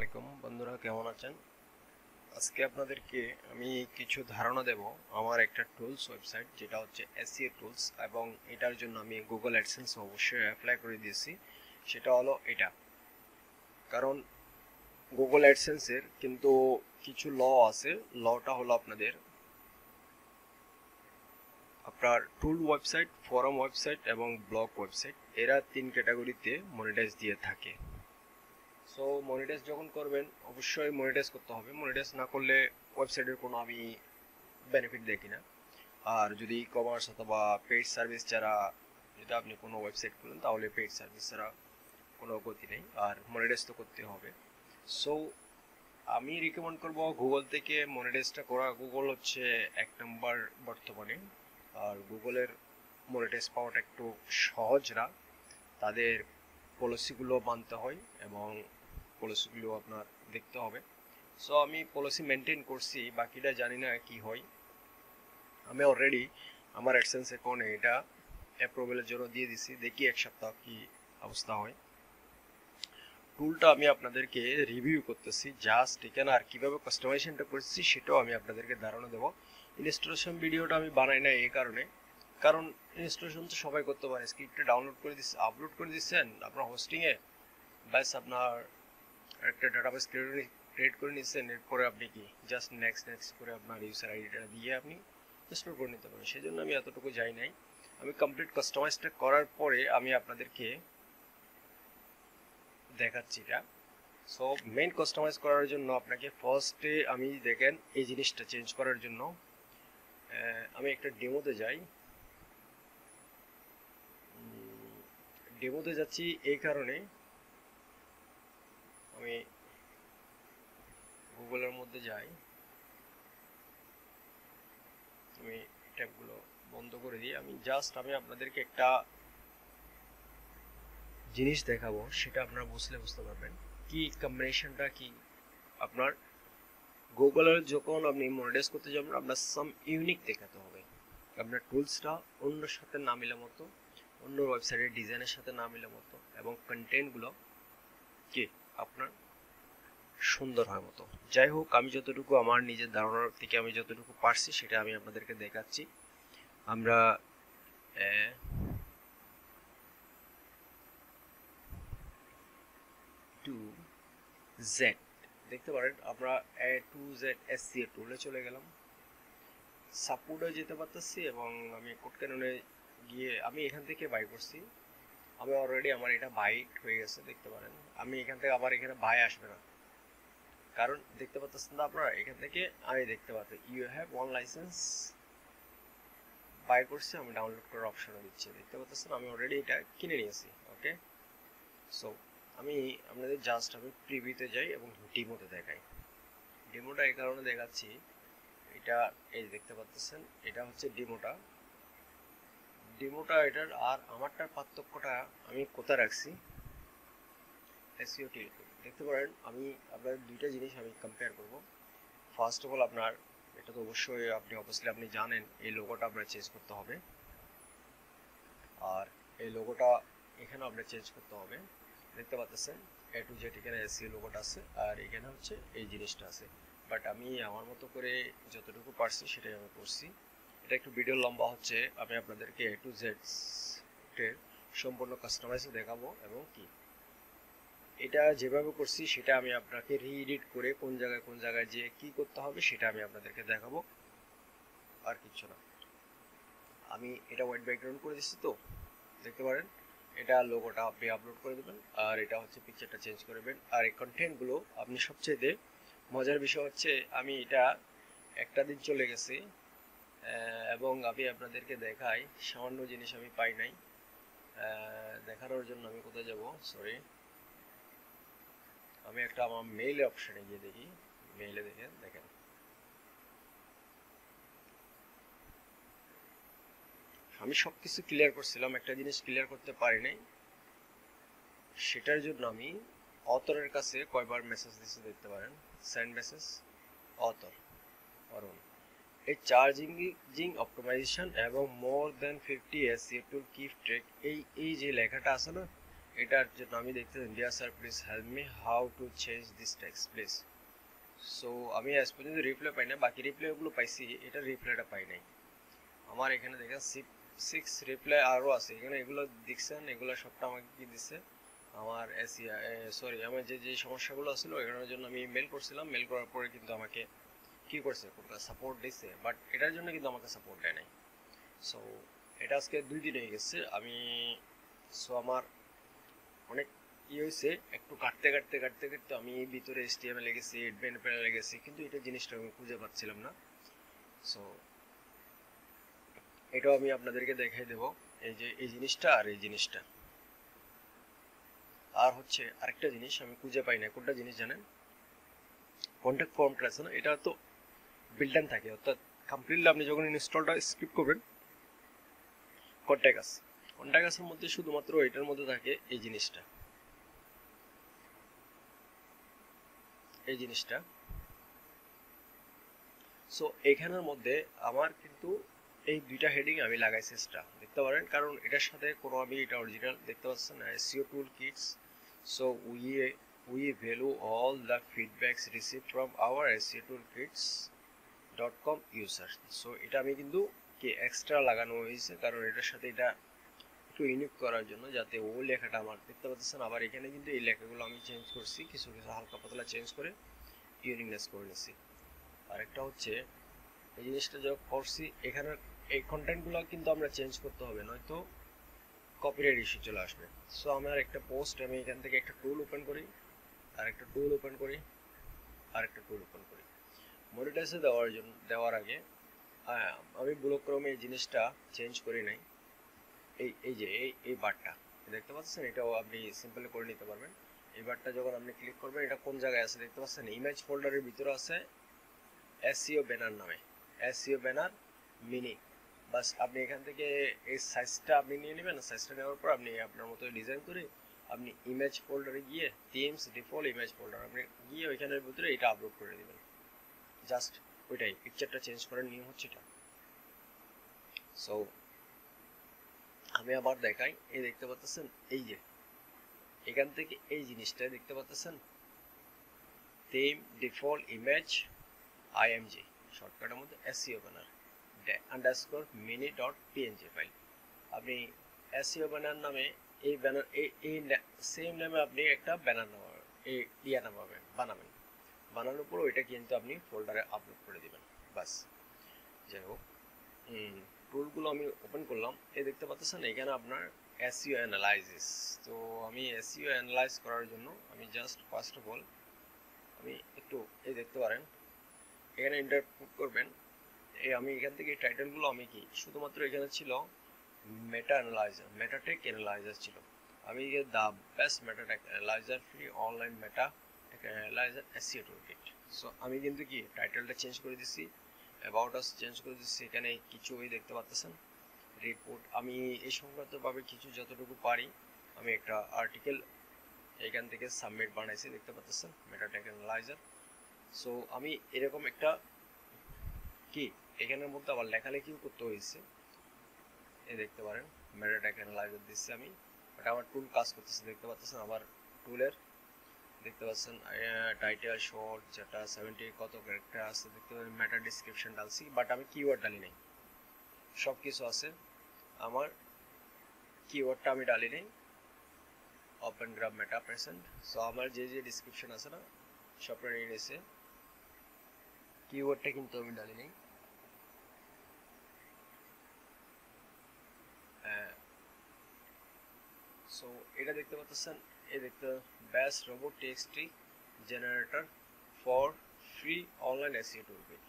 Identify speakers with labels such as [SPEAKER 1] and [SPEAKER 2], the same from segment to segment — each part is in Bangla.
[SPEAKER 1] আলাইকুম বন্ধুরা, কেমন আছেন? আজকে আপনাদেরকে আমি কিছু ধারণা দেব আমার একটা টুলস ওয়েবসাইট, যেটা হচ্ছে এসইও টুলস, এবং এটার জন্য আমি গুগল অ্যাডসেন্স অবশ্যই অ্যাপ্লাই করে দিয়েছি। সেটা হলো এটা, কারণ গুগল অ্যাডসেন্সের কিন্তু কিছু ল আছে। লটা হলো আপনার টুল ওয়েবসাইট, ফোরাম ওয়েবসাইট এবং ব্লগ ওয়েবসাইট, এরা তিন ক্যাটাগরিতে মনিটাইজ দিয়ে থাকে। সো মনিটাইজ যখন করবেন অবশ্যই মনিটাইজ করতে হবে। মনিটাইজ না করলে ওয়েবসাইটের কোনো আমি বেনিফিট দেখি না। আর যদি ই কমার্স অথবা পেইড সার্ভিস ছাড়া যদি আপনি কোনো ওয়েবসাইট খুলেন, তাহলে পেইড সার্ভিস ছাড়া কোনো গতি নেই, আর মনিটাইজ তো করতে হবে। সো আমি রিকমেন্ড করব গুগল থেকে মনিটাইজটা করা। গুগল হচ্ছে এক নম্বর বর্তমানে, আর গুগলের মনিটাইজ পাওয়াটা একটু সহজ না। তাদের পলিসিগুলো মানতে হয় এবং পলিসিগুলো আপনার দেখতে হবে। সো আমি পলিসি মেনটেন করছি, বাকিটা জানি না কি হয়। আমি অলরেডি আমার অ্যাডসেন্স অ্যাকাউন্টে এটা অ্যাপ্রুভালের জন্য দিয়ে দিছি, দেখি এক সপ্তাহ কি অবস্থা হয়। টুলটা আমি আপনাদেরকে রিভিউ করতেছি জাস্ট এখানে, আর কীভাবে কাস্টমাইজেশনটা করছি সেটাও আমি আপনাদেরকে ধারণা দেবো। ইনস্টলেশন ভিডিওটা আমি বানাই না এই কারণে, কারণ ইনস্টলেশন তো সবাই করতে পারে। স্ক্রিপ্টটা ডাউনলোড করে দিচ্ছে, আপলোড করে দিচ্ছেন আপনার হোস্টিংয়ে, ব্যাস আপনার একটা ডাটাবেস ক্রিয়েট করে নিচ্ছেন। এরপরে আপনি কি জাস্ট নেক্সট নেক্সট করে আপনার ইউজার আইডিটা দিয়ে আপনি ইনস্টল করে নিতে পারেন। সেই জন্য আমি এতটুকু যাই নাই। আমি কমপ্লিট কাস্টমাইজটা করার পরে আমি আপনাদেরকে দেখাচ্ছি এটা। সো মেইন কাস্টমাইজ করার জন্য আপনাকে ফার্স্টে আমি দেখেন এই জিনিসটা চেঞ্জ করার জন্য আমি একটা ডেমোতে যাই। ডেমোতে যাচ্ছি এই কারণে, আমি গুগলের মধ্যে যাই, আমি ট্যাবগুলো বন্ধ করে দিই। আমি আপনাদেরকে একটা জিনিস দেখাবো, সেটা আপনারা বুঝতে পারবেন কি কম্বিনেশনটা কি। আপনার গুগলের যখন আপনি মনিটাইজ করতে যাবেন, আপনার সাম ইউনিক দেখাতে হবে। আপনার টুলসটা অন্যর সাথে না মিলে মতো, অন্য ওয়েবসাইটের ডিজাইনের সাথে না মিলে মতো, এবং কন্টেন্টগুলো কি আপনার সুন্দর হয় মতো। যাই হোক, আমি যতটুকু আমার নিজের ধারণার থেকে আমি যতটুকু পারছি সেটা আমি আপনাদেরকে দেখাচ্ছি। আমরা টু জেড দেখতে পারেন, আমরা টু জেড এসসিএ টুলে চলে গেলাম, সাপোর্টে যেতে পারতেছি, এবং আমি কোড ক্যাননে গিয়ে আমি এখান থেকে বাই করছি। আমি অলরেডি আমার এটা বাইট হয়ে গেছে, দেখতে পারেন। আমি এখান থেকে আবার এখানে বাই আসবে না, কারণ দেখতে পাচ্ছেন না আপনারা, এখান থেকে আমি দেখতে পাচ্ছি you have one licence buy করছি। আমি ডাউনলোড করার অপশন দিচ্ছি, দেখতে পাচ্ছেন আমি অলরেডি এটা কিনে নিয়েছি। ওকে, সো আমি আপনাদের জাস্ট আমি প্রিভিউতে যাই এবং ডেমোতে দেখাই। ডেমোটা এই কারণে দেখাচ্ছি, এটা এই দেখতে পাচ্ছেন, এটা হচ্ছে ডেমোটা। এটার আর আমারটার পার্থক্যটা আমি কোথায় রাখছি, এসইও টিল দেখতে পারেন। আমি আপনাদের দুইটা জিনিস আমি কম্পেয়ার করব। ফার্স্ট অফ অল, আপনার এটা তো অবশ্যই আপনি জানেন এই লোগোটা আপনার চেঞ্জ করতে হবে, আর এই লোগোটা এখানে আপনার চেঞ্জ করতে হবে। দেখতে পাচ্ছেন এ টু জেড এখানে এসইও লোগোটা আছে, আর এখানে হচ্ছে এই জিনিসটা আছে। বাট আমি আমার মতো করে যতটুকু পারছি সেটাই আমি করছি। এটা একটু ভিডিও লম্বা হচ্ছে, আমি আপনাদেরকে এ টু জেড এর সম্পূর্ণ কাস্টমাইজ দেখাবো, এবং কি এটা যেভাবে করছি সেটা আমি আপনাকে রিএডিট করে কোন জায়গায় যে কি করতে হবে সেটা আমি আপনাদেরকে দেখাবো, আর কিছু না। আমি এটা হোয়াইট ব্যাকগ্রাউন্ড করে দিচ্ছি, তো দেখতে পারেন এটা লোগোটা আপনি আপলোড করে দেবেন, আর এটা হচ্ছে পিকচারটা চেঞ্জ করবেন। আর এই কন্টেন্টগুলো আপনি সবচেয়ে মজার বিষয় হচ্ছে, আমি এটা একটা দিন চলে গেছি, এবং আমি আপনাদেরকে দেখাই সামান্য জিনিস আমি পাই নাই। দেখানোর জন্য আমি কোথায় যাব, সরি, আমি একটা আমার মেইল অপশনে গিয়ে দেখি। মেইলে দেখেন আমি সবকিছু ক্লিয়ার করছিলাম, একটা জিনিস ক্লিয়ার করতে পারি নাই। সেটার জন্য আমি অথরের কাছে কয়বার মেসেজ দিচ্ছি দেখতে পারেন। সেন্ড মেসেজ অথর অরুণ, এই চার্জিং অপটিমাইজেশন এবং মোর দেন 50 এসইও টুল কিপ ট্র্যাক, এই যে লেখাটা আছে না, এটার জন্য আমি দেখতেছি dear sir please help me how to change this text please. So আমি আজ পর্যন্ত রিপ্লাই পাই না, বাকি রিপ্লাইগুলো পাইছি, এটা রিপ্লাইটা পাই নাই। আমার এখানে দেখেন 6 রিপ্লাই আরও আছে, এখানে এগুলো দেখছেন, এগুলো সবটা আমাকে কি দিচ্ছে আমার এসিয়া সরি আমার যে যে সমস্যাগুলো ছিল এগুলোর জন্য আমি মেল করছিলাম, মেল করার পরে কিন্তু আমাকে কি করছে সাপোর্ট দিচ্ছে, বাট এটার জন্য কিন্তু আমাকে সাপোর্ট দেয় নাই। সো এটা আজকে 2 দিন হয়ে গেছে আমি, সো আমার অনেক কি হয়েছে, একটু কাটতে কাটতে কাটতে কাটতে আমি ভিতরে HTML গেছি, এডমিন গেছি, কিন্তু এটা জিনিসটা আমি খুঁজে পাচ্ছিলাম না। সো এটাও আমি আপনাদেরকে দেখাই দেব, এই যে এই জিনিসটা আর এই জিনিসটা। আর হচ্ছে আরেকটা জিনিস আমি খুঁজে পাই না, কোনটা জিনিস জানেন? কন্ট্যাক্ট ফর্মটা আছে না, এটা তো বিল্ট ইন থাকে, অর্থাৎ কমপ্লিটলি আপনি যখন ইনস্টলটা স্কিপ করবেন কন্ট্যাক্ট আসের মধ্যে শুধুমাত্র এটার মধ্যে থাকে এই জিনিসটা। সো এখানের মধ্যে আমার কিন্তু এই দুইটা হেডিং আমি লাগাইছি এক্সট্রা, দেখতে পারেন, কারণ এটার সাথে কোনো আমি এটা অরিজিনাল দেখতে পাচ্ছেন না, SEO tool kits. So we value all the feedbacks received from our SEOtoolkits.com user. So এটা আমি কিন্তু কি এক্সট্রা লাগানো হয়েছে, কারণ এটার সাথে এটা একটু ইউনিক করার জন্য, যাতে ও লেখাটা আমার দেখতে পাচ্ছেন। আবার এখানে কিন্তু এই লেখাগুলো আমি চেঞ্জ করছি, কিছু কিছু হালকা পাতলা চেঞ্জ করে ইউনিকনেস করে নিচ্ছি। আরেকটা হচ্ছে এই জিনিসটা যখন করছি এখানে এই কন্টেন্টগুলো কিন্তু আমরা চেঞ্জ করতে হবে, নয়তো কপিরাইট ইস্যু চলে আসবে। সো আমার একটা পোস্ট, আমি এখান থেকে একটা টুল ওপেন করি, আর একটা টুল ওপেন করি, আর একটা টুল ওপেন করি। মনিটাইজে দেওয়ার আগে আমি ব্লক ক্রমে এই জিনিসটা চেঞ্জ করি নাই। এই যে এই বারটা দেখতে পাচ্ছেন, এটাও আপনি সিম্পলি করে নিতে পারবেন। এই বারটা যখন আপনি ক্লিক করবেন, এটা কোন জায়গায় আছে দেখতে পাচ্ছেন, ইমেজ ফোল্ডারের ভিতরে আছে SEO ব্যানার নামে, SEO ব্যানার মিনি। বাস আপনি এখান থেকে এই সাইজটা আপনি নিয়ে নেবেন, সাইজটা নেওয়ার পর আপনি আপনার মতো ডিজাইন করে আপনি ইমেজ ফোল্ডারে গিয়ে থিমস ডিফল্ট ইমেজ ফোল্ডার আপনি গিয়ে ওইখানের ভিতরে এটা আপলোড করে দেবেন। জাস্ট ওইটাই, পিকচারটা চেঞ্জ করার নিয়ম হচ্ছে এটা। সো আমি আবার দেখাই, এই দেখতে পাচ্ছেন, এই যে এখান থেকে এই জিনিসটা দেখতে পাচ্ছেন, থিম ডিফল্ট ইমেজ IMG শর্টকাটের মধ্যে SEO banner underscore mini dot PNG file. আপনি SEO ব্যানার নামে এই ব্যানার এই সেম নামে আপনি একটা ব্যানার বানাবেন, বানানোর পর ওইটা কিন্তু আপনি ফোল্ডারে আপলোড করে দিবেন। বাস, যাই হোক, টুলগুলো আমি ওপেন করলাম, এই দেখতে পাচ্ছেন এখানে আপনার SEO অ্যানালাইসিস। তো আমি SEO অ্যানালাইজ করার জন্য আমি জাস্ট ফার্স্ট অফ অল আমি একটু এই দেখতে পারেন এখানে ইন্টারপুট করবেন। আমি এখান থেকে টাইটেলগুলো আমি কি শুধুমাত্র এখানে ছিল মেটাটেক অ্যানালাইজার ছিল, আমি the best meta tag analyzer free online meta tag analyzer SEO toolkit. So আমি কিন্তু কি টাইটেলটা চেঞ্জ করে দিচ্ছি, অ্যাবাউট আস চেঞ্জ করে দিচ্ছি, এখানে কিছু ওই দেখতে পাচ্ছেন রিপোর্ট, আমি এই সংক্রান্তভাবে কিছু যতটুকু পারি আমি একটা আর্টিকেল এখান থেকে সাবমিট বানাইছি, দেখতে পাচ্ছেন মেটাটেক অ্যানালাইজার। সো আমি এরকম একটা কি এখানের মধ্যে আবার লেখালেখিও করতে হয়েছে, এই দেখতে পারেন মেটাটেক অ্যানালাইজার দিচ্ছি আমি, বাট আমার টুল কাজ করতেছে দেখতে পাচ্ছেন। আবার টুলের দেখতে পাচ্ছেন টাইটেল শর্ট যেটা 70 কত ক্যারেক্টার আছে দেখতে পাচ্ছেন, মেটা ডিসক্রিপশন ডালছি, বাট আমি কিওয়ার্ড ডালি নাই, সব কিছু আছে, আমার কিওয়ার্ডটা আমি ডালি নাই, ওপেন গ্রাফ মেটা প্রেজেন্ট। সো আমার যে যে ডিসক্রিপশন আছে না সবটা নিয়ে নিয়েছে, কিওয়ার্ডটা কিন্তু আমি ডালি নাই। সো এটা দেখতে পাচ্ছেন, এই দেখতে বেস্ট রোবট টেক্সটি generator for free online SEO toolkit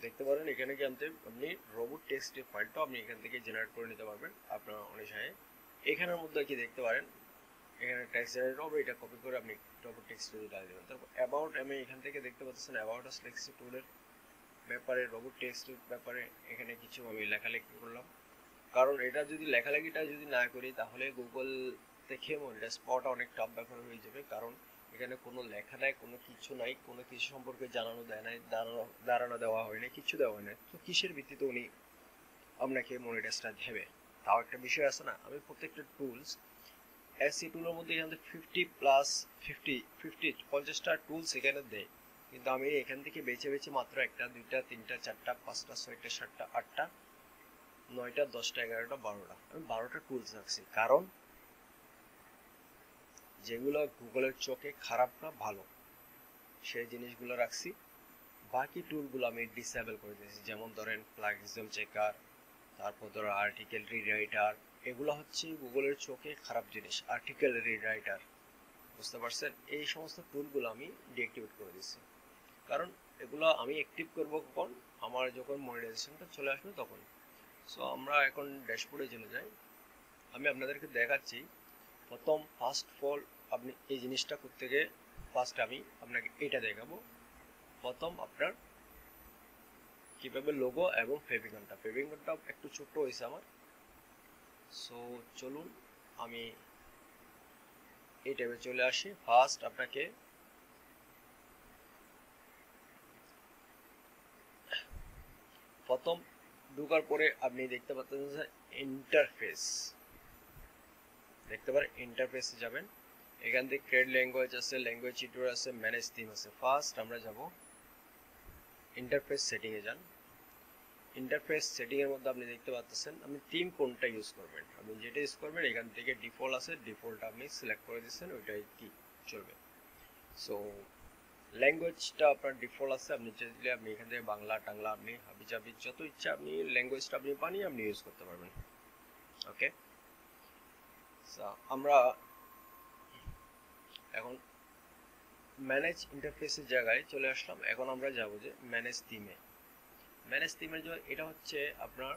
[SPEAKER 1] দেখতে পারেন। এখানে কি আপনি রোবট টেক্সটি ফাইলটা আপনি এখান থেকে জেনারেট করে নিতে পারবেন আপনার অনুসারে। এখানের মধ্যে কি দেখতে পারেন, এখানে টেক্সট জেনারেট হবে, এটা কপি করে আপনি রোবট টেক্সটি ডাল দেবেন। তারপর অ্যাবাউট, আমি এখান থেকে দেখতে পাচ্ছেন অ্যাবাউট আস টেক্সটি টুলের ব্যাপারে, রোবট টেক্সটির ব্যাপারে এখানে কিছু আমি লেখালেখি করলাম, কারণ এটা যদি লেখালেখিটা যদি না করি তাহলে গুগল থেকে মনিটাইজ পাওয়াটা অনেক টাফ ব্যাপার হয়ে যাবে, কারণ এখানে কোনো লেখা নাই, কোনো কিছু নাই, কোনো কিছু সম্পর্কে জানানো দেয় নাই, ধারণা দেওয়া হয় না, কিছু দেওয়া হয় না, তো কিসের ভিত্তিতে উনি আপনাকে মনিটাইজটা দেবে? তাও একটা বিষয় আছে না। আমি প্রত্যেকটা টুলস এসি টুলের মধ্যে এখান থেকে 50 টুলস এখানে দেয়, কিন্তু আমি এখান থেকে বেছে বেছে মাত্র 1টা 2টা 3টা 4টা 5টা 6টা 7টা 8টা 9টা 10টা 11টা 12টা আমি 12টা টুলস রাখছি, কারণ যেগুলো গুগলের চোখে খারাপ না ভালো সেই জিনিসগুলো রাখছি। বাকি টুলগুলো আমি ডিসেবল করে দিয়েছি, যেমন ধরেন প্লাগিজম চেকার, তারপর ধরো আর্টিকেল রিরাইটার, এগুলো হচ্ছে গুগলের চোখে খারাপ জিনিস। আর্টিকেল রিরাইটার, বুঝতে পারছেন? এই সমস্ত টুলগুলো আমি ডিঅ্যাক্টিভেট করে দিচ্ছি, কারণ এগুলো আমি অ্যাক্টিভ করব কখন, আমার যখন মনিটাইজেশনটা চলে আসবে তখন। সো আমরা এখন ড্যাশবোর্ডে চলে যাই, আমি আপনাদেরকে দেখাচ্ছি। প্রথম ফার্স্ট অফ অল আপনি এই জিনিসটা করতে গিয়ে ফার্স্ট আমি আপনাকে এটা দেখাবো। প্রথম আপনার কিভাবে লোগো এবং ফেভিকনটা একটু ছোট্ট হয়েছে আমার। সো চলুন আমি এই ট্যাবে চলে আসি। ফার্স্ট আপনাকে প্রথম ঢোকার পরে আপনি দেখতে পাচ্ছেন যে ইন্টারফেস, দেখতে পারেন ইন্টারফেসে যাবেন, এখান থেকে ক্রিয়েট ল্যাঙ্গুয়েজ আছে, ল্যাঙ্গুয়েজ এডিটর আছে, ম্যানেজ থিম আছে। ফার্স্ট আমরা যাব ইন্টারফেস সেটিং এ যান। ইন্টারফেস সেটিং এর মধ্যে আপনি দেখতে পাচ্ছেন আপনি থিম কোনটা ইউজ করবেন, আপনি যেটা ইউজ করবেন এখান থেকে ডিফল্ট আছে, ডিফল্ট আপনি সিলেক্ট করে দিচ্ছেন, ওইটাই কি চলবে। সো ল্যাঙ্গুয়েজটা আপনার ডিফল্ট আছে, আপনি চাইলে আপনি এখান থেকে বাংলা টাংলা আপনি হাবিজাবি যত ইচ্ছা আপনি ল্যাঙ্গুয়েজটা আপনি বানিয়ে আপনি ইউজ করতে পারবেন। ওকে, আমরা এখন ম্যানেজ ইন্টারফেসের জায়গায় চলে আসলাম। এখন আমরা যাব যে ম্যানেজ থিমে। ম্যানেজ থিমের জন্য এটা হচ্ছে আপনার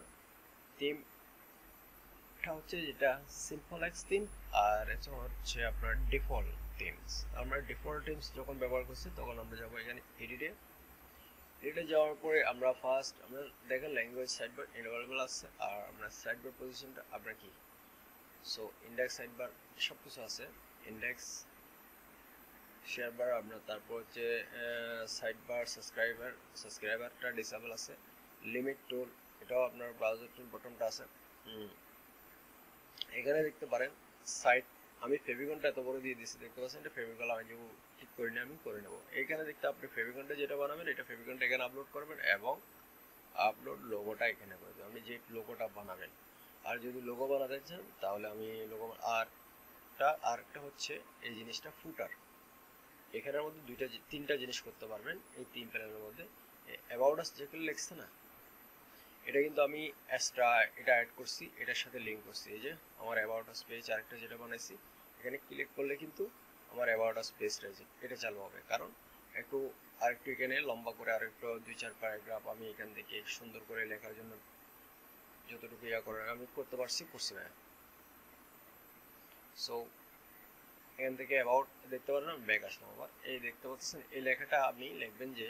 [SPEAKER 1] থিমটা হচ্ছে যেটা সিম্পলেক্স থিম, আর এটা হচ্ছে আপনার ডিফল্ট থিমস। আমরা ডিফল্ট থিমস যখন ব্যবহার করছি তখন আমরা যাব এখানে এডিটে যাওয়ার পরে আমরা ফার্স্ট আমরা দেখেন ল্যাঙ্গুয়েজ সাইডবার অ্যাভেলেবল আছে, আর আমরা সাইডবার পজিশনটা আপনার কি, সো ইন্ডেক্স সাইডবার সব কিছু আছে, ইন্ডেক্স শেয়ার বার আপনার, তারপর হচ্ছে সাইডবার সাবস্ক্রাইবারটা ডিসেবল আছে, লিমিট টুল এটাও আপনার ব্রাউজার টুল বটনটা আছে। এখানে দেখতে পারেন সাইট, আমি ফেভিকনটা এত বড় দিয়ে দিচ্ছি, দেখতে পাচ্ছেন এটা ফেভিকন আমি যে ঠিক করে নিয়ে আমি করে নেব। এইখানে দেখতে আপনি ফেভিকনটা যেটা বানাবেন এটা ফেভিকনটা এখানে আপলোড করবেন এবং আপলোড লোগোটা এখানে করে দেবেন, আপনি যে লোগোটা বানাবেন। আর যদি লোগো বানাতে চান তাহলে আমি লোগো, আরেকটা হচ্ছে এই জিনিসটা ফুটার, এখানের মধ্যে তিনটা জিনিস করতে পারবেন এই তিন প্যানেলের মধ্যে। অ্যাবাউট আস যেগুলো লিখছে না, এটা কিন্তু আমি এক্সট্রা এটা অ্যাড করছি, এটার সাথে লিঙ্ক করছি। এই যে আমার অ্যাবাউট আস পেজ আরেকটা যেটা বানাইছি, এখানে ক্লিক করলে কিন্তু আমার অ্যাবাউট আস পেজ রয়েছে, এটা চালু হবে। কারণ আরেকটু এখানে লম্বা করে আরেকটু 2-4 প্যারাগ্রাফ আমি এখান থেকে সুন্দর করে লেখার জন্য যতটুকু ইয়া করার আমি করতে করছি না। সো এখান থেকে অ্যাবাউট দেখতে পারেন, আমি ব্যাক আসলাম আবার। এই দেখতে পাচ্ছেন এই লেখাটা আপনি লিখবেন যে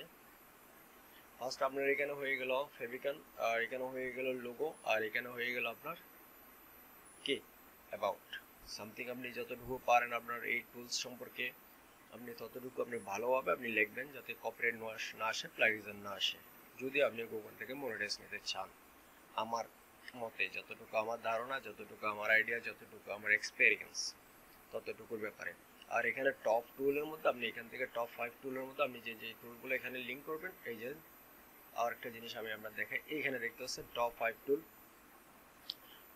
[SPEAKER 1] ফার্স্ট আপনার এখানে হয়ে গেল ফেভিকন, আর এখানে হয়ে গেল লোগো, আর এখানে হয়ে গেল আপনার কি অ্যাবাউট সামথিং। আপনি যতটুকু পারেন আপনার এই টুলস সম্পর্কে আপনি ততটুকু আপনি ভালোভাবে আপনি লিখবেন, যাতে কপিরাইট না আসে, প্লাগিজম না আসে, যদি আপনি গুগল থেকে মনিটাইজ নিতে চান। আমার মতে যতটুকু আমার ধারণা, যতটুকু আমার আইডিয়া, যতটুকু আমার এক্সপেরিয়েন্স ততটুকুর ব্যাপারে। আর এখানে টপ টুলের মধ্যে আপনি এখান থেকে টপ 5 টুলের মধ্যে আপনি যে টুলগুলো এখানে লিঙ্ক করবেন, এই যে আর একটা জিনিস আমি আপনার দেখাই, এইখানে দেখতে পাচ্ছেন টপ 5 টুল।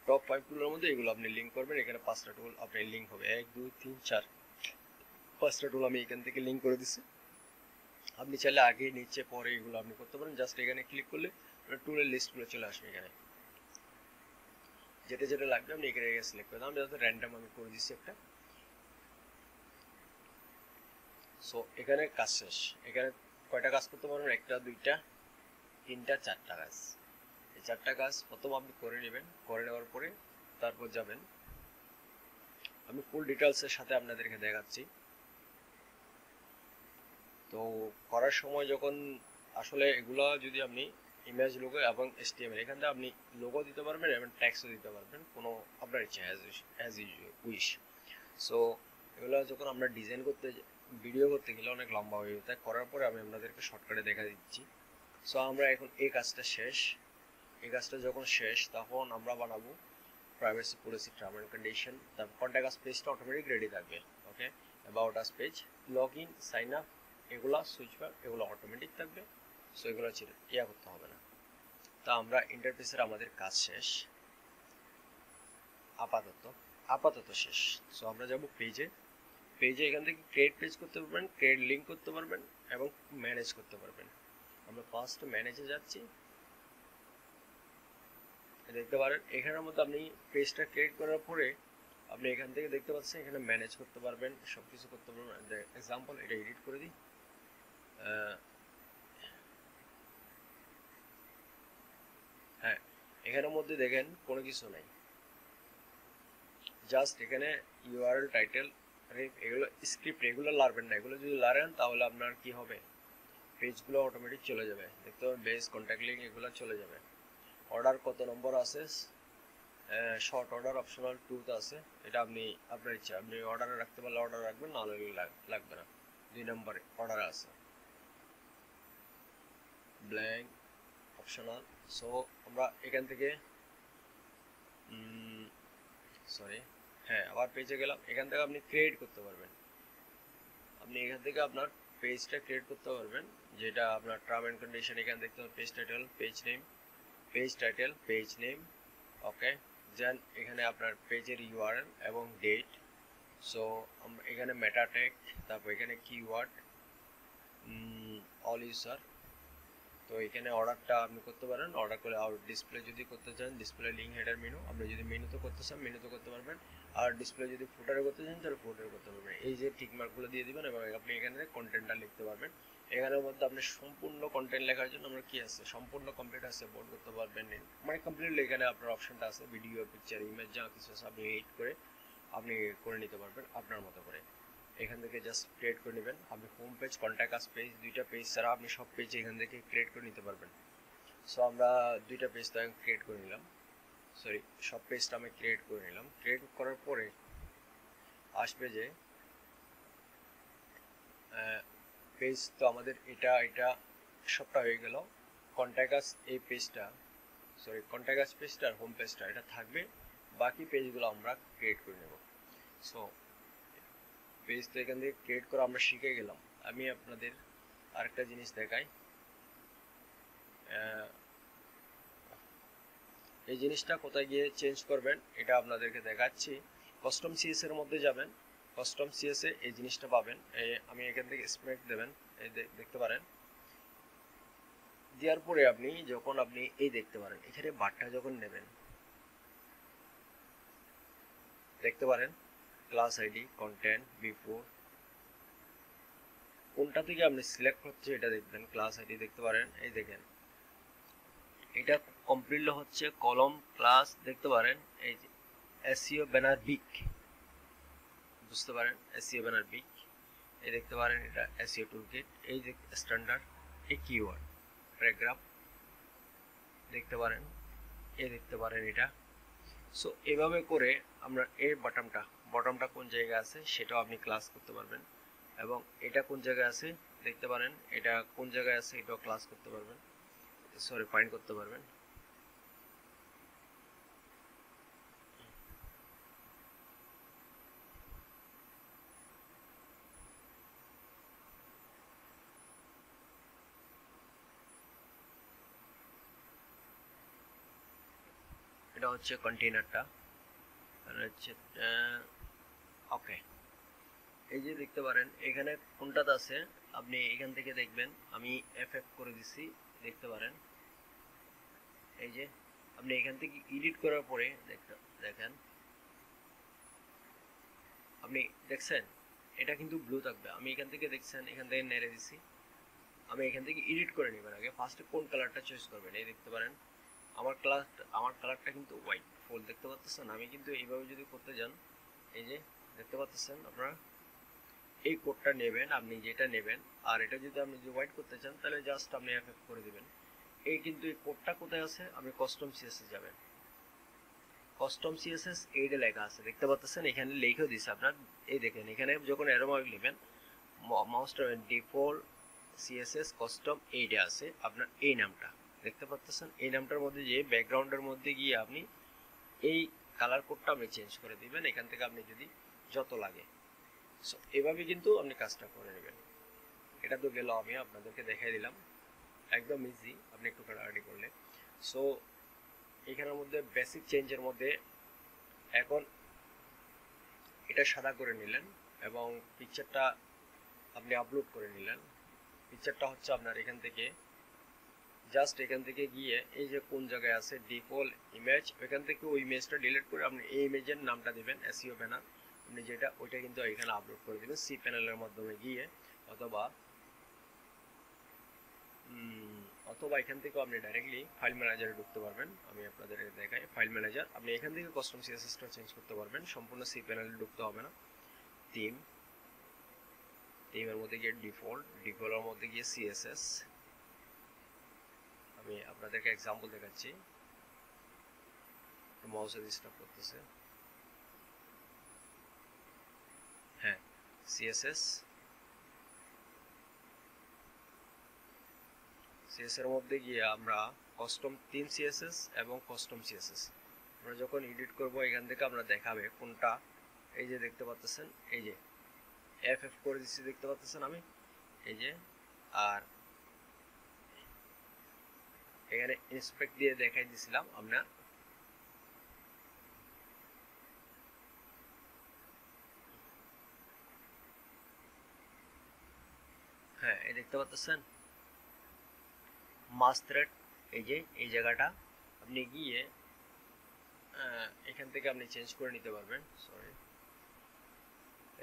[SPEAKER 1] টপ 5 টুলের মধ্যে এগুলো আপনি লিঙ্ক করবেন, এখানে 5টা টুল আপনার লিঙ্ক হবে, 1 2 3 4 5টা টুল আমি এখান থেকে লিঙ্ক করে দিচ্ছি। আপনি চাইলে আগে নিচে পরে এগুলো আপনি করতে পারেন, জাস্ট এখানে ক্লিক করলে টুলের লিস্টগুলো চলে আসবে। এখানে যেটা যেটা লাগবে আপনি এখানে সিলেক্ট করে দেন, আমি যাতে র্যান্ডম আমি করে দিচ্ছি একটা। সো এখানে কাজ শেষ। এখানে কয়টা কাজ করতে পারবেন, 1টা 2টা 3টা 4টা কাজ। এই 4টা কাজ প্রথম আপনি করে নেবেন, করে নেওয়ার পরে তারপর যাবেন, আমি ফুল ডিটেলসের সাথে আপনাদেরকে দেখাচ্ছি। তো করার সময় যখন আসলে এগুলো যদি আপনি ইমেজ লোগো এবং HTML এখান থেকে আপনি লোগো দিতে পারবেন এবং ট্যাক্সও দিতে পারবেন, কোনো আপনার ইচ্ছা অ্যাজ উইশ। সো এগুলো যখন আমরা ডিজাইন করতে ভিডিও করতে গেলে অনেক লম্বা হয়ে যায়, করার পরে আমি আপনাদেরকে শর্টকাটে দেখা দিচ্ছি। সো আমরা এখন এই কাজটা শেষ, এই কাজটা যখন শেষ তখন আমরা বানাবো privacy policy term and condition, তারপর কন্ট্যাক্ট আস পেজটা অটোমেটিক রেডি থাকবে। Okay, about us page, log in, sign up, এগুলা সুইচ বার, এগুলো অটোমেটিক থাকবে। সো এগুলো করতে হবে না। তা আমরা ইন্টারফেসের আমাদের কাজ শেষ, আপাতত শেষ। সো আমরা যাব পেজে। এখান থেকে ক্রিয়েট পেজ করতে পারবেন, ক্রিয়েট লিঙ্ক করতে পারবেন এবং ম্যানেজ করতে পারবেন। আমরা ফার্স্ট ম্যানেজে যাচ্ছি। দেখতে পারেন এখানের মধ্যে আপনি পেজটা ক্রিয়েট করার পরে আপনি এখান থেকে দেখতে পাচ্ছেন এখানে ম্যানেজ করতে পারবেন, সবকিছু করতে পারবেন। এক্সাম্পল এটা এডিট করে দিই। হ্যাঁ, এখানের মধ্যে দেখেন কোনো কিছু নাই, জাস্ট এখানে ইউআরএল, টাইটেল, এগুলো স্ক্রিপ্ট, এগুলো লারবেন না। এগুলো যদি লারেন তাহলে আপনার কি হবে, পেজগুলো অটোমেটিক চলে যাবে। দেখতে পাবেন বেস, কন্ট্যাক্ট লিঙ্ক, এগুলো চলে যাবে। অর্ডার কত নম্বর আছে, শর্ট অর্ডার, অপশনাল টুথ আছে, এটা আপনি আপনার ইচ্ছা, আপনি অর্ডারে রাখতে পারলে অর্ডার রাখবেন, না হলে লাগবে না। 2 নম্বরে অর্ডার আছে, ব্ল্যাঙ্ক, অপশনাল। সো আমরা এখান থেকে আবার পেজে গেলাম। এখান থেকে আপনি ক্রিয়েট করতে পারবেন, আপনি এখান থেকে আপনার পেজটা ক্রিয়েট করতে পারবেন, যেটা আপনার টার্ম এন্ড কন্ডিশন। এখানে দেখতে পাবেন পেজ টাইটেল, পেজ নেম, ওকে। দেন এখানে আপনার পেজের ইউআরএল এবং ডেট। সো এখানে মেটা ট্যাগ, তারপর এখানে কিওয়ার্ড, অল ইউজার। তো এখানে অর্ডারটা আপনি করতে পারেন, অর্ডার করে আর ডিসপ্লে যদি করতে চান, ডিসপ্লে লিঙ্ক, হেডার, মেনু। আপনি যদি মেনুতে করতে চান মেনুতে করতে পারবেন, আর ডিসপ্লে যদি ফুটারে করতে চান তাহলে ফুটারে করতে পারবেন। এই যে টিক মার্কগুলো দিয়ে দিবেন এবং আপনি এখানে কন্টেন্টটা লিখতে পারবেন। এখানের মধ্যে আপনি সম্পূর্ণ কন্টেন্ট লেখার জন্য আমরা কি আছে, সম্পূর্ণ কমপ্লিট আছে, বোর্ড করতে পারবেন, মানে কমপ্লিটলি এখানে আপনার অপশনটা আছে, ভিডিও, পিকচার, ইমেজ, যা কিছু আছে আপনি এডিট করে আপনি করে নিতে পারবেন আপনার মতো করে। এখান থেকে জাস্ট ক্রিয়েট করে নেবেন। আপনি home page, contact us page, দুইটা পেজ ছাড়া আপনি সব পেজ এখান থেকে ক্রিয়েট করে নিতে পারবেন। সো আমরা দুইটা পেজ তো ক্রিয়েট করে নিলাম, সব পেজটা আমি ক্রিয়েট করে নিলাম। ক্রিয়েট করার পরে আসবে যে পেজ তো আমাদের এটা সবটা হয়ে গেল। কন্ট্যাক্ট আস এই পেজটা, কন্ট্যাক্ট আস পেজটা আর হোম পেজটা এটা থাকবে, বাকি পেজগুলো আমরা ক্রিয়েট করে নেব। সো পেজ তো এখান থেকে ক্রিয়েট করা আমরা শিখে গেলাম। আমি আপনাদের আরেকটা জিনিস দেখাই, এই জিনিসটা কোথায় গিয়ে চেঞ্জ করবেন এটা আপনাদেরকে দেখাচ্ছি। কাস্টম সিএস এর মধ্যে যাবেন, কাস্টম সিএস এ এই জিনিসটা পাবেন। আমি এখান থেকে স্প্রেড দেবেন, এই দেখতে পারেন। দেওয়ার পরে আপনি যখন আপনি এই দেখতে পারেন এখানে বারটা যখন নেবেন দেখতে পারেন ক্লাস আইডি, কন্টেন্ট, বিফোর, কোনটা থেকে আপনি সিলেক্ট হচ্ছে এটা দেখবেন। ক্লাস আইডি দেখতে পারেন, এই দেখেন এটা কমপ্লিটলি হচ্ছে কলম ক্লাস, দেখতে পারেন এই যে এসইও ব্যানার বিগ, বুঝতে পারেন এসইও ব্যানার বিগ, এই দেখতে পারেন এটা এসইও টুলকিট, এই যে স্ট্যান্ডার্ড, এই কিওয়ার্ড, প্যারাগ্রাফ দেখতে পারেন, এই দেখতে পারেন এটা। সো এভাবে করে আমরা এই বটমটা কোন জায়গায় আছে সেটাও আপনি ক্লাস করতে পারবেন, এবং এটা কোন জায়গায় আছে দেখতে পারেন, এটা কোন জায়গায় আছে এটাও ক্লাস করতে পারবেন, ফাইন্ড করতে পারবেন। এটা হচ্ছে কন্টেইনারটা, আর হচ্ছে ওকে। এই যে দেখতে পারেন এখানে কোনটাতে আছে আপনি এখান থেকে দেখবেন, আমি এফএফ করে দিছি, দেখতে পারেন এই যে আপনি এখান থেকে এডিট করার পরে দেখেন আপনি দেখছেন এটা কিন্তু ব্লু থাকবে। আমি এখান থেকে দেখছেন এখান থেকে নেড়ে দিছি, আমি এখান থেকে এডিট করে নেবেন। আগে ফার্স্টে কোন কালারটা চয়েস করবেন, এই দেখতে পারেন আমার কালারটা কিন্তু হোয়াইট ফুল, দেখতে পাচ্ছেন। আমি কিন্তু এইভাবে যদি করতে যান, এই যে দেখতে পাচ্ছেন আপনারা, এই কোডটা নেবেন আপনি যেটা নেবেন, আর এটা যদি আপনি হোয়াইট করতে চান তাহলে জাস্ট আপনি এফএফ করে দিবেন। এই কিন্তু এই কোডটা কোথায় আছে, আপনি কাস্টম সিএসএস এ যাবেন, কাস্টম সিএসএস এইটা লেখা আছে দেখতে পাচ্ছেন, এখানে লিখেও দিছে আপনার। এই দেখেন এখানে যখন অ্যারো মার্ক নেবেন মাউসটা ডিফল্ট সিএসএস কাস্টম এইটা আছে আপনার, এই নামটা দেখতে পাচ্ছেন। এই নামটার মধ্যে যে ব্যাকগ্রাউন্ডের মধ্যে গিয়ে আপনি এই কালার কোডটা আপনি চেঞ্জ করে দিবেন এখান থেকে আপনি যদি যত লাগে। সো এভাবে কিন্তু আপনি কাজটা করে নেবেন। এটা তো গেল, আমি আপনাদেরকে দেখাই দিলাম, একদম ইজি আপনি একটু কাটাকাটি করলে। সো এখানের মধ্যে বেসিক চেঞ্জের মধ্যে এখন এটা সাদা করে নিলেন এবং পিকচারটা আপনি আপলোড করে নিলেন। পিকচারটা হচ্ছে আপনার এখান থেকে জাস্ট এখান থেকে গিয়ে এই যে কোন জায়গায় আছে ডিফল্ট ইমেজ, ওইখান থেকে ওই ইমেজটা ডিলিট করে আপনি এই ইমেজের নামটা দিবেন এসইও ব্যানার, আপনি যেটা ওইটা কিন্তু এখানে আপলোড করে দিবেন সি প্যানেলের মাধ্যমে গিয়ে, অথবা এখান থেকে আপনি ডাইরেক্টলি ফাইল ম্যানেজারে ঢুকতে পারবেন। আমি আপনাদের দেখাই ফাইল ম্যানেজার, আপনি এখান থেকে কাস্টম সিএসএসটা চেঞ্জ করতে পারবেন, সম্পূর্ণ সি প্যানেলে ঢুকতে হবে না। থিমের মধ্যে গিয়ে ডিফল্টের মধ্যে গিয়ে সিএসএস, আমি আপনাদেরকে এক্সাম্পল দেখাচ্ছি, মাউসে ডিস্টার্ব করতেছে। হ্যাঁ, সিএসএস এর মধ্যে গিয়ে আমরা কাস্টম থিম সিএসএস এবং কাস্টম সিএসএস আমরা যখন এডিট করব এখান থেকে আমরা দেখাবে কোনটা, এই যে দেখতে পাচ্ছেন এই যে এফ করে দিচ্ছি দেখতে পাচ্ছেন আমি এই যে, আর এখানে ইন্সপেক্ট দিয়ে দেখাই দিছিলাম আমরা, হ্যাঁ এই দেখতে পাচ্ছেন মাস থ্রেড, এই যে এই জায়গাটা আপনি গিয়ে এখান থেকে আপনি চেঞ্জ করে নিতে পারবেন। সরি,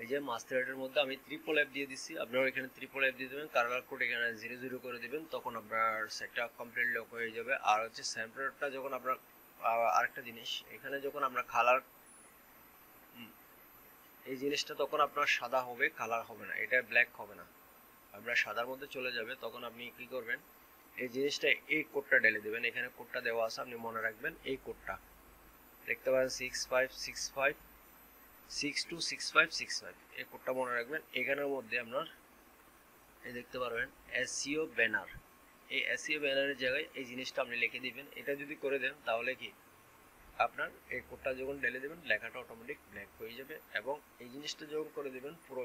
[SPEAKER 1] এই যে মাস থ্রেডের মধ্যে আমি ট্রিপল এফ দিয়ে দিচ্ছি, আপনারা এখানে ট্রিপল এফ দিয়ে দেবেন, কালার কোড এখানে 00 করে দিবেন, তখন আপনার সেটটা কমপ্লিট লক হয়ে যাবে। আর হচ্ছে স্যাম্পলারটা যখন আপনার আরেকটা জিনিস, এখানে যখন আমরা কালার এই জিনিসটা তখন আপনার সাদা হবে, কালার হবে না, এটা ব্ল্যাক হবে না, আপনার সাদার মধ্যে চলে যাবে। তখন আপনি কি করবেন, এই জিনিসটা এই কোডটা ঢেলে দেবেন, এখানে কোডটা দেওয়া আছে আপনি মনে রাখবেন, এই কোডটা দেখতে পারেন 6565626565, এই কোডটা মনে রাখবেন। এখানের মধ্যে আপনার এই দেখতে পারবেন এসইও ব্যানার, এই এসইও ব্যানারের জায়গায় এই জিনিসটা আপনি লিখে দিবেন। এটা যদি করে দেন তাহলে কি আপনার এই কোডটা যখন ঢেলে দেবেন লেখাটা অটোমেটিক ব্ল্যাক হয়ে যাবে, এবং এই জিনিসটা যখন করে দেবেন পুরো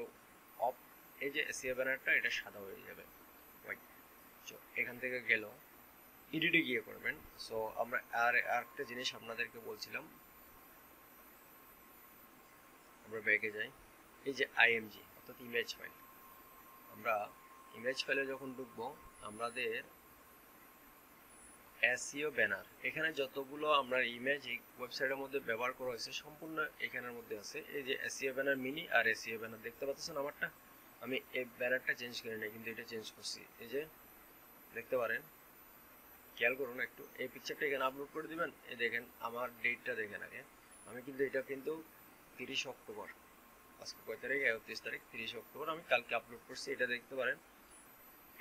[SPEAKER 1] অফ, এই যে এসইও ব্যানারটা এটা সাদা হয়ে যাবে। এখান থেকে গেল এডিটে গিয়ে করবেন। সো আমরা আরেকটা জিনিস আপনাদেরকে বলছিলাম, আমরা ব্যাকে যাই, এই যে আইএমজি অর্থাৎ ইমেজ ফাইল, আমরা ইমেজ ফাইলে যখন ঢুকবো আমাদের এসইও ব্যানার, এখানে যতগুলো আমরা ইমেজ এই ওয়েবসাইটের মধ্যে ব্যবহার করা হয়েছে সম্পূর্ণ এখানের মধ্যে আছে। এই যে এসইও ব্যানার মিনি আর এসইও ব্যানার দেখতে পাচ্ছেন আমারটা, আমি এই ব্যানারটা চেঞ্জ করি না কিন্তু এটা চেঞ্জ করছি, এই যে দেখতে পারেন, খেয়াল করুন একটু, এই পিকচারটা এখানে আপলোড করে দিবেন। এই দেখেন আমার ডেটটা দেখেন আগে, আমি কিন্তু এটা কিন্তু 30 অক্টোবর, আজকে কয় তারিখ, 31 তারিখ, 30 অক্টোবর আমি কালকে আপলোড করছি, এটা দেখতে পারেন।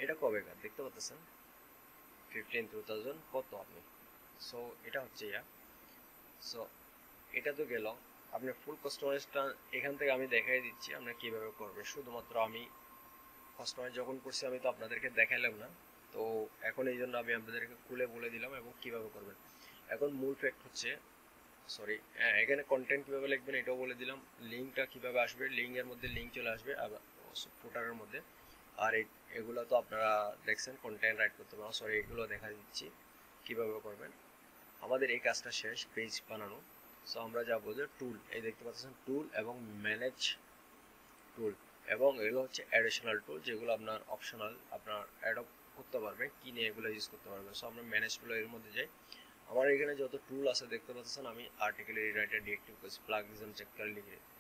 [SPEAKER 1] এটা কবেকার দেখতে পাচ্ছেন 15/2000 কত আপনি। সো এটা হচ্ছে সো এটা তো গেল, আপনি ফুল কাস্টমাইজটা এখান থেকে আমি দেখাই দিচ্ছি আমরা কিভাবে করবেন। শুধুমাত্র আমি কাস্টমাইজ যখন করছি আমি তো আপনাদেরকে দেখাইলাম না, তো এখন এই জন্য আমি আপনাদেরকে খুলে বলে দিলাম এবং কিভাবে করবেন। এখন মূল ফ্যাক্ট হচ্ছে, সরি, এখানে কন্টেন্ট কিভাবে লিখবেন এটাও বলে দিলাম, লিঙ্কটা কিভাবে আসবে, লিঙ্কের মধ্যে লিঙ্ক চলে আসবে ফুটারের মধ্যে। আর এগুলো তো আপনারা দেখছেন কন্টেন্ট রাইট করতে পারো, সরি এগুলো দেখা দিচ্ছি কিভাবে করবেন। আমাদের এই কাজটা শেষ, পেজ বানানো। সো আমরা যাবো যে টুল, এই দেখতে পাচ্ছেন টুল এবং ম্যানেজ টুল, এবং এগুলো হচ্ছে অ্যাডিশনাল টুল যেগুলো আপনার অপশনাল, আপনার অ্যাডপ্ট করতে পারবেন, কি নিয়ে এগুলো ইউজ করতে পারবেন। সো আমরা ম্যানেজ টুল এর মধ্যে যাই, আমার এখানে যত টুল আছে দেখতে পাচ্ছেন, আমি আর্টিকেল রিরাইটার ডিএক্টিভ করেছি, plugin checker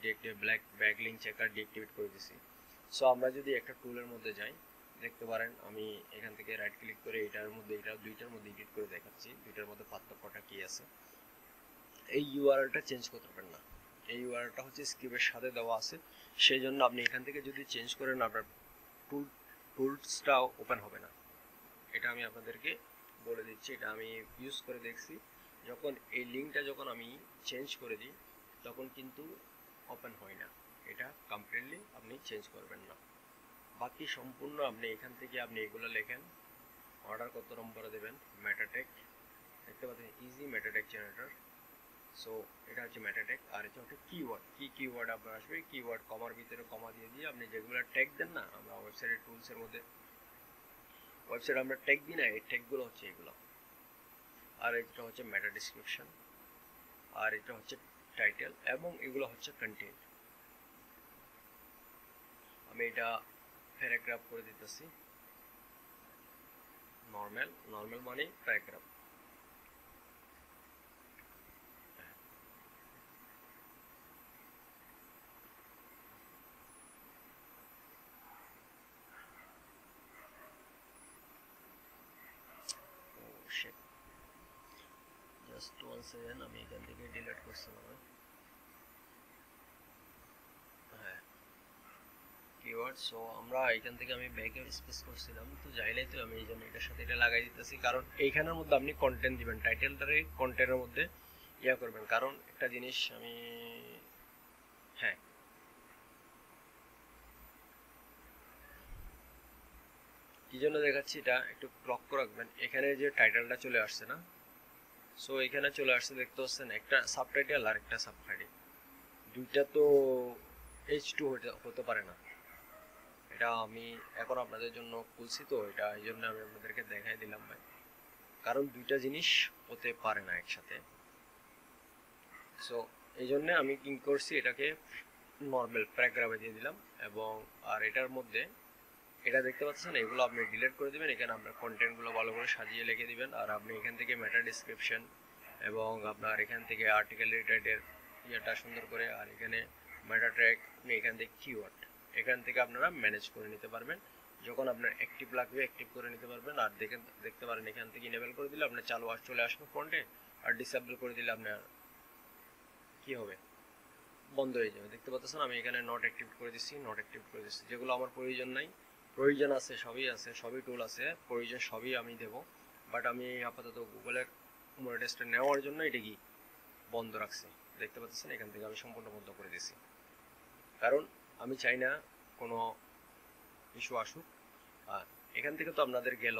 [SPEAKER 1] deactive, black backlink checker deactivate করে দিছি। সো আমরা যদি একটা টুলের মধ্যে যাই দেখতে পারেন, আমি এখান থেকে রাইট ক্লিক করে এটার মধ্যে, এটা দুইটার মধ্যে এডিট করে দেখাচ্ছি, দুইটার মধ্যে পার্থক্যটা কি আছে। এই ইউআরএলটা চেঞ্জ করতে পারবেন না, এই ইউআরএলটা হচ্ছে স্ক্রিপ্টের সাথে দেওয়া আছে, সেই জন্য আপনি এখান থেকে যদি চেঞ্জ করেন আপনার টুলসটাও ওপেন হবে না। এটা আমি আপনাদেরকে বলে দিচ্ছি, এটা আমি ইউজ করে দেখছি, যখন এই লিঙ্কটা যখন আমি চেঞ্জ করে দিই তখন কিন্তু ওপেন হয় না, এটা কমপ্লিটলি আপনি চেঞ্জ করবেন না। বাকি সম্পূর্ণ আপনি এখান থেকে আপনি এগুলো লেখেন, অর্ডার কত নম্বরে দেবেন, মেটাটেক দেখতে পাচ্ছেন, ইজি মেটাটেক জেনারেটর। সো এটা হচ্ছে মেটা ট্যাগ। আর এটা হচ্ছে কিওয়ার্ড, কিওয়ার্ড আপনার আসবে, কিওয়ার্ড কমার ভিতরে কমা দিয়ে আপনি যেগুলো ট্যাগ দেন না, আমরা ওয়েবসাইটের টুলসের মধ্যে ওয়েবসাইট আমরা ট্যাগ দিই না, এই ট্যাগগুলো হচ্ছে এগুলো। আর এটা হচ্ছে মেটা ডেসক্রিপশন, আর এটা হচ্ছে টাইটেল, এবং এগুলো হচ্ছে কন্টেন্ট। আমি এটা প্যারাগ্রাফ করে দিতেছি, নর্মাল মানে প্যারাগ্রাফ। জাস্ট ওয়ান সেকেন্ড, আমি এখান থেকে ডিলিট করছিলাম। হ্যাঁ, কিওয়ার্ড। সো আমরা এখান থেকে আমি ব্যাকে স্পেস করছিলাম, তো যাইলে তো আমি এই জন্য এটার সাথে এটা লাগাই দিতেছি, কারণ এইখানের মধ্যে আপনি কন্টেন্ট দিবেন, টাইটেলটারে কন্টেন্টের মধ্যে ইয়া করবেন। কারণ একটা জিনিস আমি, হ্যাঁ, কি জন্য দেখাচ্ছি এটা একটু লক্ষ্য রাখবেন। এখানে যে টাইটেলটা চলে আসছে না, সো এখানে চলে আসছে, দেখতে পাচ্ছেন একটা সাবটাইটেল আর একটা সাবটাইটেল, দুইটা তো H2 হতে পারে না। এটা আমি এখন আপনাদের জন্য খুলছি, তো এটা এই জন্য আমি আপনাদেরকে দেখাই দিলাম ভাই, কারণ দুইটা জিনিস হতে পারে না একসাথে। সো এই জন্য আমি কি করছি, এটাকে নর্মাল প্যারাগ্রাফে দিয়ে দিলাম। এবং আর এটার মধ্যে এটা দেখতে পাচ্ছেন, এগুলো আপনি ডিলিট করে দিবেন, এখানে আপনার কন্টেন্টগুলো ভালো করে সাজিয়ে লিখে দিবেন। আর আপনি এখান থেকে মেটা ডেসক্রিপশন এবং আপনার এখান থেকে আর্টিকেল রিলেটেড ইয়েটা সুন্দর করে, আর এখানে মেটা ট্যাগ, আপনি এখান থেকে কিওয়ার্ড, এখান থেকে আপনারা ম্যানেজ করে নিতে পারবেন। যখন আপনার অ্যাক্টিভ লাগবে অ্যাক্টিভ করে নিতে পারবেন। আর দেখতে পারেন এখান থেকে ইনেবল করে দিলে আপনার চালু চলে আসবে ফ্রন্টে, আর ডিসেবল করে দিলে আপনার কি হবে, বন্ধ হয়ে যাবে। দেখতে পাচ্ছেন আমি এখানে নট অ্যাক্টিভ করে দিচ্ছি, যেগুলো আমার প্রয়োজন নাই। প্রয়োজন আছে, সবই আছে, সবই টুল আছে, প্রয়োজন সবই আমি দেব। বাট আমি আপাতত গুগলের মনিটাইজটা নেওয়ার জন্য এটা কি বন্ধ রাখছি। দেখতে পাচ্ছেন এখান থেকে আমি সম্পূর্ণ বন্ধ করে দিছি, কারণ আমি চাই না কোনো ইস্যু আসুক। আর এখান থেকে তো আপনাদের গেল,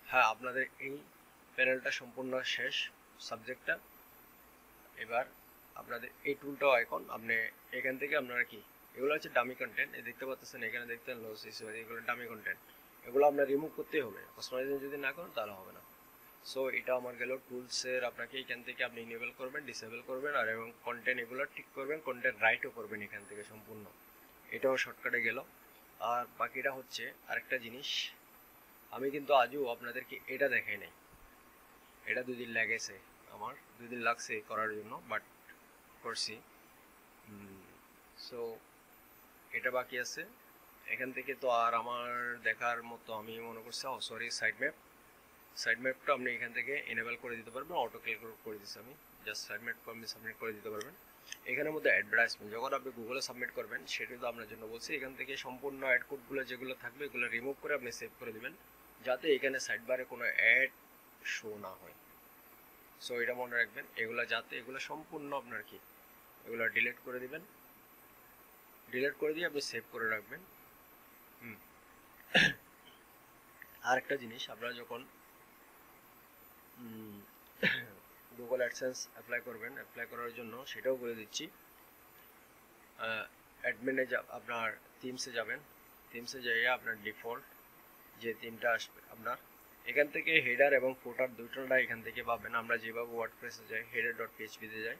[SPEAKER 1] হ্যাঁ, আপনাদের এই প্যানেলটা সম্পূর্ণ শেষ, সাবজেক্টটা। এবার আপনাদের এই টুলটাও এখন আপনি এখান থেকে আপনারা কি, এগুলো হচ্ছে ডামি কন্টেন্ট, দেখতে পাচ্ছেন এখানে দেখতেন লস ইস্যু, এগুলো ডামি কন্টেন্ট, এগুলো আপনার রিমুভ করতেই হবে, কাস্টমাইজেশন যদি না করেন তাহলে হবে না। সো এটা আমার গেল টুলসের, আপনাকে এখান থেকে আপনি ইনেবল করবেন, ডিসেবল করবেন, আর এবং কন্টেন্ট এগুলো ঠিক করবেন, কন্টেন্ট রাইটও করবেন এখান থেকে সম্পূর্ণ, এটাও শর্টকাটে গেল। আর বাকিটা হচ্ছে আরেকটা জিনিস, আমি কিন্তু আজও আপনাদেরকে এটা দেখাই নাই, এটা 2 দিন লেগেছে, আমার 2 দিন লাগছে করার জন্য, বাট করছি। সো এটা বাকি আছে, এখান থেকে তো আর আমার দেখার মতো আমি মনে করছি, সরি, সাইড ম্যাপটা আপনি এখান থেকে এনেবল করে দিতে পারবেন, অটো ক্লিক করে দিচ্ছি আমি, জাস্ট সাইড ম্যাপটা আপনি সাবমিট করে দিতে পারবেন। এখানের মধ্যে অ্যাডভার্টাইজমেন্ট যখন আপনি গুগলে সাবমিট করবেন, সেটা তো আপনার জন্য বলছি, এখান থেকে সম্পূর্ণ অ্যাড কোডগুলো যেগুলো থাকবে এগুলো রিমুভ করে আপনি সেভ করে দিবেন, যাতে এখানে সাইড বারে কোনো অ্যাড শো না হয়। সো এটা মনে রাখবেন, এগুলো যাতে, এগুলো সম্পূর্ণ আপনার কি, এগুলো ডিলিট করে দিবেন, ডিলিট করে দিয়ে আপনি সেভ করে রাখবেন। আরেকটা জিনিস, আপনারা যখন গুগল অ্যাডসেন্স অ্যাপ্লাই করবেন, অ্যাপ্লাই করার জন্য সেটাও বলে দিচ্ছি, অ্যাডমিনে আপনার থিমসে যাবেন, থিমসে যাইয়ে আপনার ডিফল্ট যে থিমটা আসবে আপনার, এখান থেকে হেডার এবং ফুটার দুটোটা এখান থেকে পাবেন। আমরা যেভাবে ওয়ার্ডপ্রেসে যাই, header.php-তে যাই,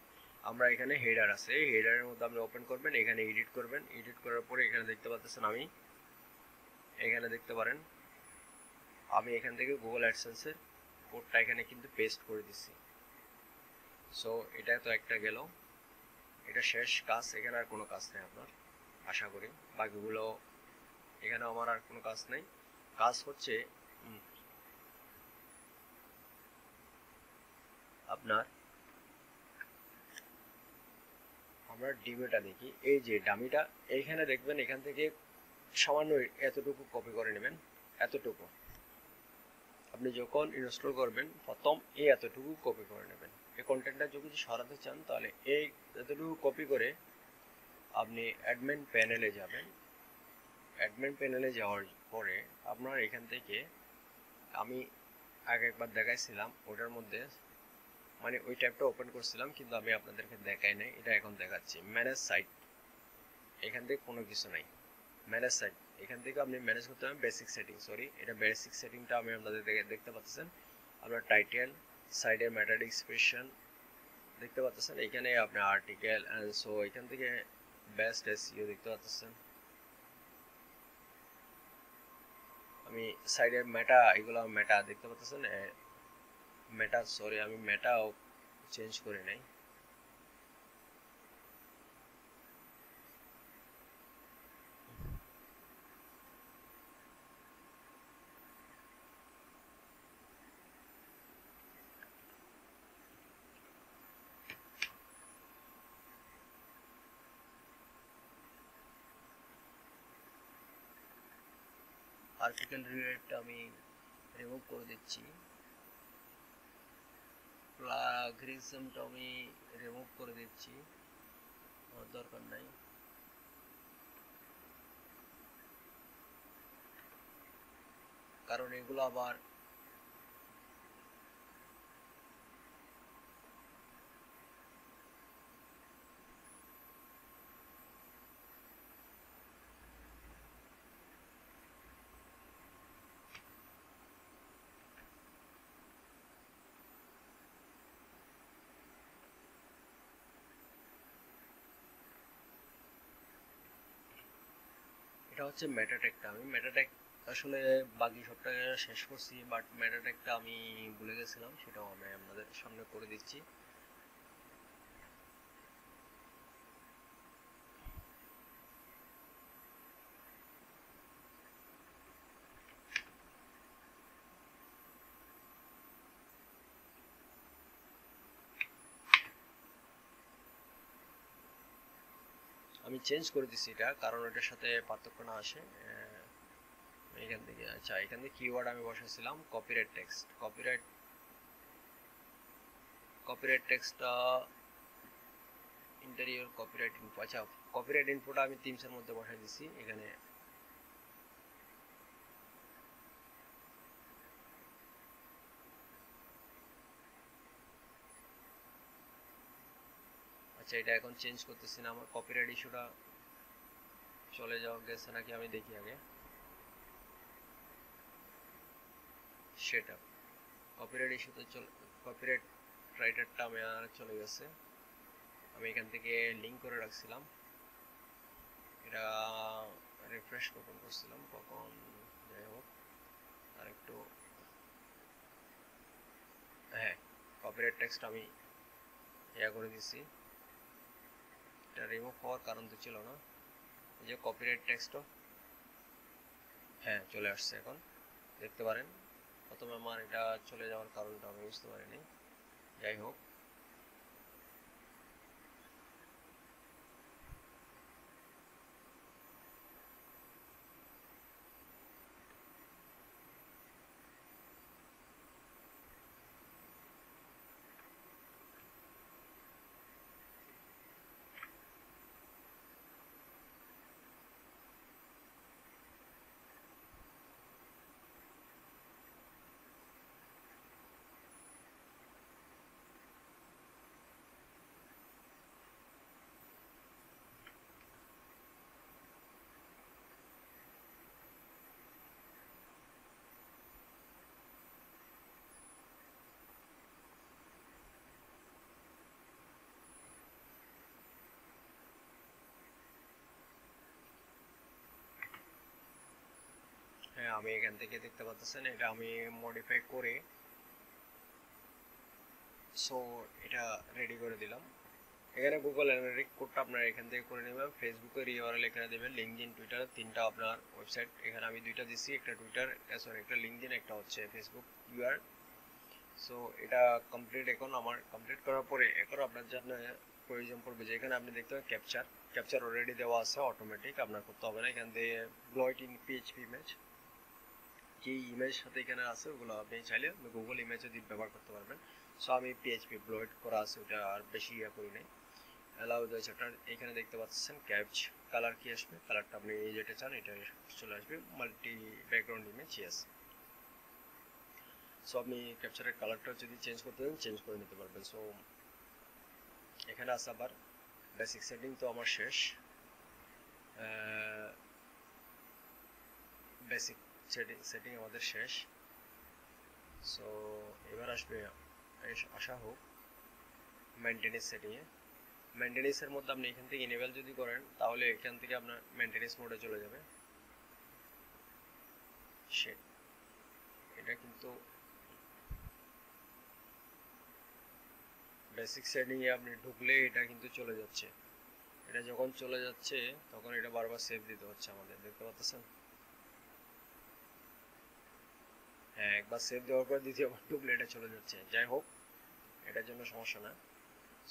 [SPEAKER 1] আমরা এখানে হেডার আছে, এই হেডারের মধ্যে আপনি ওপেন করবেন, এখানে এডিট করবেন, এডিট করার পরে এখানে দেখতে পাচ্ছেন, আমি এখানে দেখতে পারেন আমি এখান থেকে গুগল অ্যাডসেন্সের কোডটা এখানে কিন্তু পেস্ট করে দিচ্ছি। সো এটা তো একটা গেল, এটা শেষ কাজ, এখানে আর কোনো কাজ নেই আপনার, আশা করি। বাকিগুলো এখানে আমার আর কোনো কাজ নেই, কাজ হচ্ছে আপনার, আমরা ডিমিটা দেখি, এই যে ডামিটা এইখানে দেখবেন, এখান থেকে সামান্য এতটুকু কপি করে নেবেন, এতটুকু আপনি যখন ইনস্টল করবেন প্রথম এই এতটুকু কপি করে নেবেন। এই কন্টেন্টটা যদি সরাতে চান তাহলে এই এতটুকু কপি করে আপনি অ্যাডমিন প্যানেলে যাবেন, অ্যাডমিন প্যানেলে যাওয়ার পরে আপনার এখান থেকে আমি আগে একবার দেখাইছিলাম, ওটার মধ্যে মানে ওই ট্যাবটা ওপেন করছিলাম কিন্তু আমি আপনাদেরকে দেখাই নাই, এটা এখন দেখাচ্ছি। ম্যানেজ সাইট, এখান থেকে কোনো কিছু নাই। ম্যানেজ সাইট, এখান থেকে আপনি ম্যানেজ করতে হবে বেসিক সেটিং। সরি, এটা বেসিক সেটিংটা আমি আপনাদের দেখতে পাচ্ছেন। আপনার টাইটেল, সাইডের ম্যাটার ডিসক্রিপশন দেখতে পাচ্ছেন, এখানে আপনার আর্টিকেল এন্ড সো এখান থেকে বেস্ট এসইও দেখতে পাচ্ছেন। আমি সাইডের মেটা, এগুলো মেটা দেখতে পাচ্ছেন। মেটা, সরি আমি মেটাও চেঞ্জ করে নাই। আর্টিকেল রিলেটেড আমি রিমুভ করে দিচ্ছি। প্লাগরিজমটা আমি রিমুভ করে দিচ্ছি, আমার দরকার নাই। কারণ এগুলো আবার এটা হচ্ছে মেটা ট্যাগটা। আমি মেটা ট্যাগ আসলে বাকি সবটা শেষ করছি, বাট মেটা ট্যাগটা আমি ভুলে গেছিলাম, সেটাও আমি আপনাদের সামনে করে দিচ্ছি। আমি চেঞ্জ করে দিচ্ছি এটা, কারণ এটার সাথে পার্থক্য না আসে। এখান থেকে আচ্ছা, এখান থেকে কিওয়ার্ড আমি বসাইছিলাম কপিরাইট টেক্সট। কপিরাইট টেক্সটটা ইন্টেরিয়র কপিরাইট ইনফো। আচ্ছা, কপিরাইট ইনফোটা আমি টিমসের মধ্যে বসাই দিচ্ছি এখানে। আচ্ছা, এটা এখন চেঞ্জ করতেছি না। আমার কপিরাইট ইস্যুটা চলে যাওয়া গেছে নাকি আমি দেখি আগে। সেটা কপিরাইট ইস্যুতে কপিরাইট রাইটারটা আমি আর চলে গেছে। আমি এখান থেকে লিঙ্ক করে রাখছিলাম, এটা রিফ্রেশ কখন করছিলাম, কখন, যাই হোক আর একটু। হ্যাঁ, কপিরাইট টেক্সট আমি ইয়া করে দিচ্ছি, এটা রিমুভ হওয়ার কারণ তো ছিল না। এই যে কপিরাইট টেক্সটও হ্যাঁ চলে আসছে, এখন দেখতে পারেন। প্রথমে আমার এটা চলে যাওয়ার কারণটা আমি বুঝতে পারিনি, যাই হোক। হ্যাঁ, আমি এখান থেকে দেখতে পাচ্ছেন এটা আমি মডিফাই করে সো এটা রেডি করে দিলাম। এখানে গুগল অ্যানালিটিক কোডটা আপনারা এখান থেকে করে নেবেন। ফেসবুকের ইউআরএল এখানে দেবেন, লিঙ্কডইন, টুইটার, তিনটা আপনার ওয়েবসাইট। এখানে আমি দুইটা দিছি, একটা টুইটার, সরি একটা লিঙ্কডইন, একটা হচ্ছে ফেসবুক ইউআর। সো এটা কমপ্লিট, এখন আমার কমপ্লিট করার পরে এখন আপনার জন্য প্রয়োজন পড়বে যে এখানে আপনি দেখতে পাবেন ক্যাপচার অলরেডি দেওয়া আছে অটোমেটিক, আপনার করতে হবে না। এখান থেকে ব্লয়েট ইন পিএইচপি ইমেজ, যে ইমেজ সাথে এখানে আছে ওগুলো আপনি চাইলে গুগল ইমেজও দিয়ে ব্যবহার করতে পারবেন। সো আমি পিএইচপি ব্লয়েট করা আছে ওটা আর বেশি ইয়া করি নাই। অ্যালাউ দ্য চ্যাপ্টার, এখানে দেখতে পাচ্ছেন ক্যাপচ কালার কি আসবে, কালারটা আপনি যেটা চান এটা চলে আসবে। Multi background image, yes. So আপনি ক্যাপচারের কালারটা যদি চেঞ্জ করতে চান চেঞ্জ করে নিতে পারবেন। সো এখানে আছে আবার বেসিক সেটিং তো আমার শেষ, বেসিক সেটিং আমাদের শেষ। সো এবার আসা হোক মেইনটেনেন্স সেটিংয়ে। মেইনটেনেন্সের মধ্যে আপনি এখান থেকে ইনেবল যদি করেন তাহলে এখান থেকে আপনার মেইনটেনেন্স মোডে চলে যাবে। এটা কিন্তু বেসিক সেটিংয়ে আপনি ঢুকলে এটা কিন্তু চলে যাচ্ছে। এটা যখন চলে যাচ্ছে তখন এটা বারবার সেভ দিতে হচ্ছে আমাদের, দেখতে পাচ্ছেন? হ্যাঁ, একবার সেভ দেওয়ার পর দ্বিতীয়বার ঢুকলে এটা চলে যাচ্ছে। যাই হোক, এটার জন্য সমস্যা না।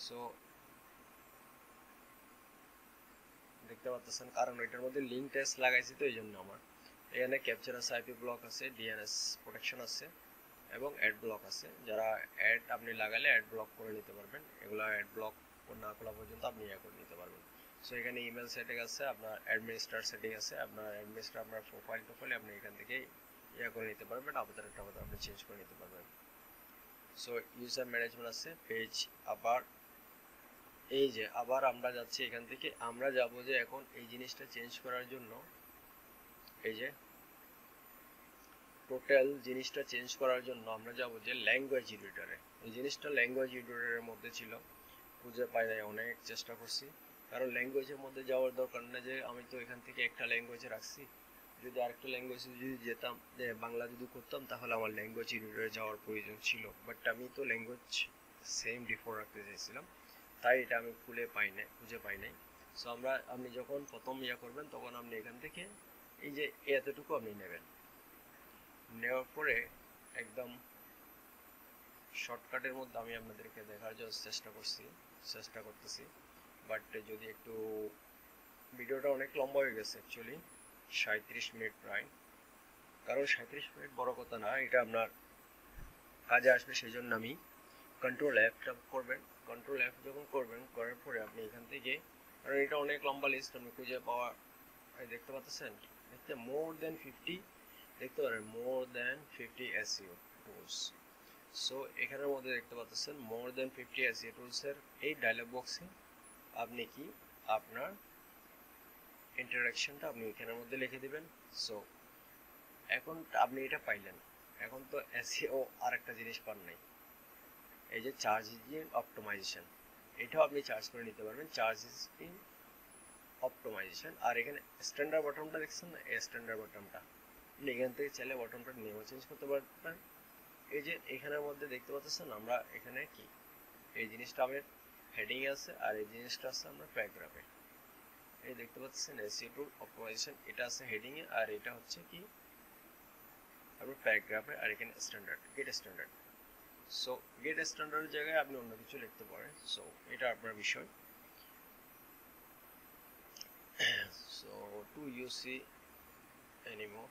[SPEAKER 1] সো দেখতে পাচ্ছেন, কারণ এটার মধ্যে লিঙ্ক টেস্ট লাগাইছি তো এই জন্য আমার এখানে ক্যাপচার আছে, আইপি ব্লক আছে, ডিএনএস প্রোটেকশন আছে এবং অ্যাড ব্লক আছে। যারা অ্যাড আপনি লাগালে অ্যাড ব্লক করে নিতে পারবেন, এগুলো অ্যাড ব্লক না খোলা পর্যন্ত আপনি ইয়ে করে নিতে পারবেন। সো এখানে ইমেল সেটিং আছে, আপনার অ্যাডমিনিস্ট্রার সেটিং আছে, আপনার অ্যাডমিনিস্ট্রার আপনার প্রোফাইল আপনি এখান থেকে ইয়ে করে নিতে পারবেন, আবার আপনি চেঞ্জ করে নিতে পারবেন। সো ইউজার ম্যানেজমেন্ট আছে, পেজ আবার এই যে আবার আমরা যাচ্ছি এখান থেকে, আমরা যাব যে এখন এই জিনিসটা চেঞ্জ করার জন্য এই যে টোটাল জিনিসটা চেঞ্জ করার জন্য আমরা যাব যে ল্যাঙ্গুয়েজ এডিটরে। এই জিনিসটা ল্যাঙ্গুয়েজ এডিটরের মধ্যে ছিল, খুঁজে পাই নাই, অনেক চেষ্টা করছি। কারণ ল্যাঙ্গুয়েজের মধ্যে যাওয়ার দরকার না, যে আমি তো এখান থেকে একটা ল্যাঙ্গুয়েজে রাখছি, যদি আরেকটা ল্যাঙ্গুয়েজে যদি যেতাম, যে বাংলা যদি করতাম তাহলে আমার ল্যাঙ্গুয়েজ এডিটরে যাওয়ার প্রয়োজন ছিল। বাট আমি তো ল্যাঙ্গুয়েজ সেম ডিফল্ট রাখতে চাইছিলাম, তাই এটা আমি খুঁজে পাই নাই। সো আপনি যখন প্রথম করবেন তখন আপনি এখান থেকে এই যে এতটুকু আপনি নেবেন, নেওয়ার পরে একদম শর্টকাটের মধ্যে আমি আপনাদেরকে দেখার জন্য চেষ্টা করতেছি। বাট যদি একটু ভিডিওটা অনেক লম্বা হয়ে গেছে অ্যাকচুয়ালি, 37 মিনিট প্রায়। কারণ 37 মিনিট বড় কথা না, এটা আপনার কাজে আসবে, সেই জন্য আমি কন্ট্রোল F করবেন। কন্ট্রোল F যখন করবেন, করার পরে আপনি এখান থেকে, কারণ এটা অনেক লম্বা লিস্ট, আপনি খুঁজে পাওয়া দেখতে পাচ্ছেন, মোর দেন 50 দেখতে পারেন, মোর দেন 50 SEO টুলস। সো এখানের মধ্যে দেখতে পাচ্ছেন মোর দেন 50 SEO টুলসের এই ডায়লগ বক্সে আপনি কি আপনার ইন্টারঅ্যাকশনটা আপনি এখানের মধ্যে লিখে দিবেন। সো এখন আপনি এটা পাইলেন, এখন তো SEO আরেকটা জিনিস পান নাই, এই যে সার্চ ইঞ্জিন অপটিমাইজেশন, এটাও আপনি চার্জ করে নিতে পারবেন, সার্চ ইঞ্জিন অপটিমাইজেশন। আর এখানে স্ট্যান্ডার্ড বটনটা দেখছেন না, এই স্ট্যান্ডার্ড বটনটা আপনি এখান থেকে চাইলে বটনটা নেমে চেঞ্জ করতে পারবেন। এই যে এখানের মধ্যে দেখতে পাচ্ছেন আমরা এখানে কি এই জিনিসটা আমাদের হেডিং আছে, আর এই জিনিসটা আছে আমরা প্যারাগ্রাফে। এই দেখতে পাচ্ছেন SEO টুল অপটিমাইজেশন, এটা আছে হেডিং এ, আর এটা হচ্ছে কি আপনার প্যারাগ্রাফে, আর এখানে standard, get standard. So get standard জায়গায় আপনি অন্য কিছু লিখতে পারেন, সো এটা আপনার বিষয়। সো টু ইউসি এনিমোর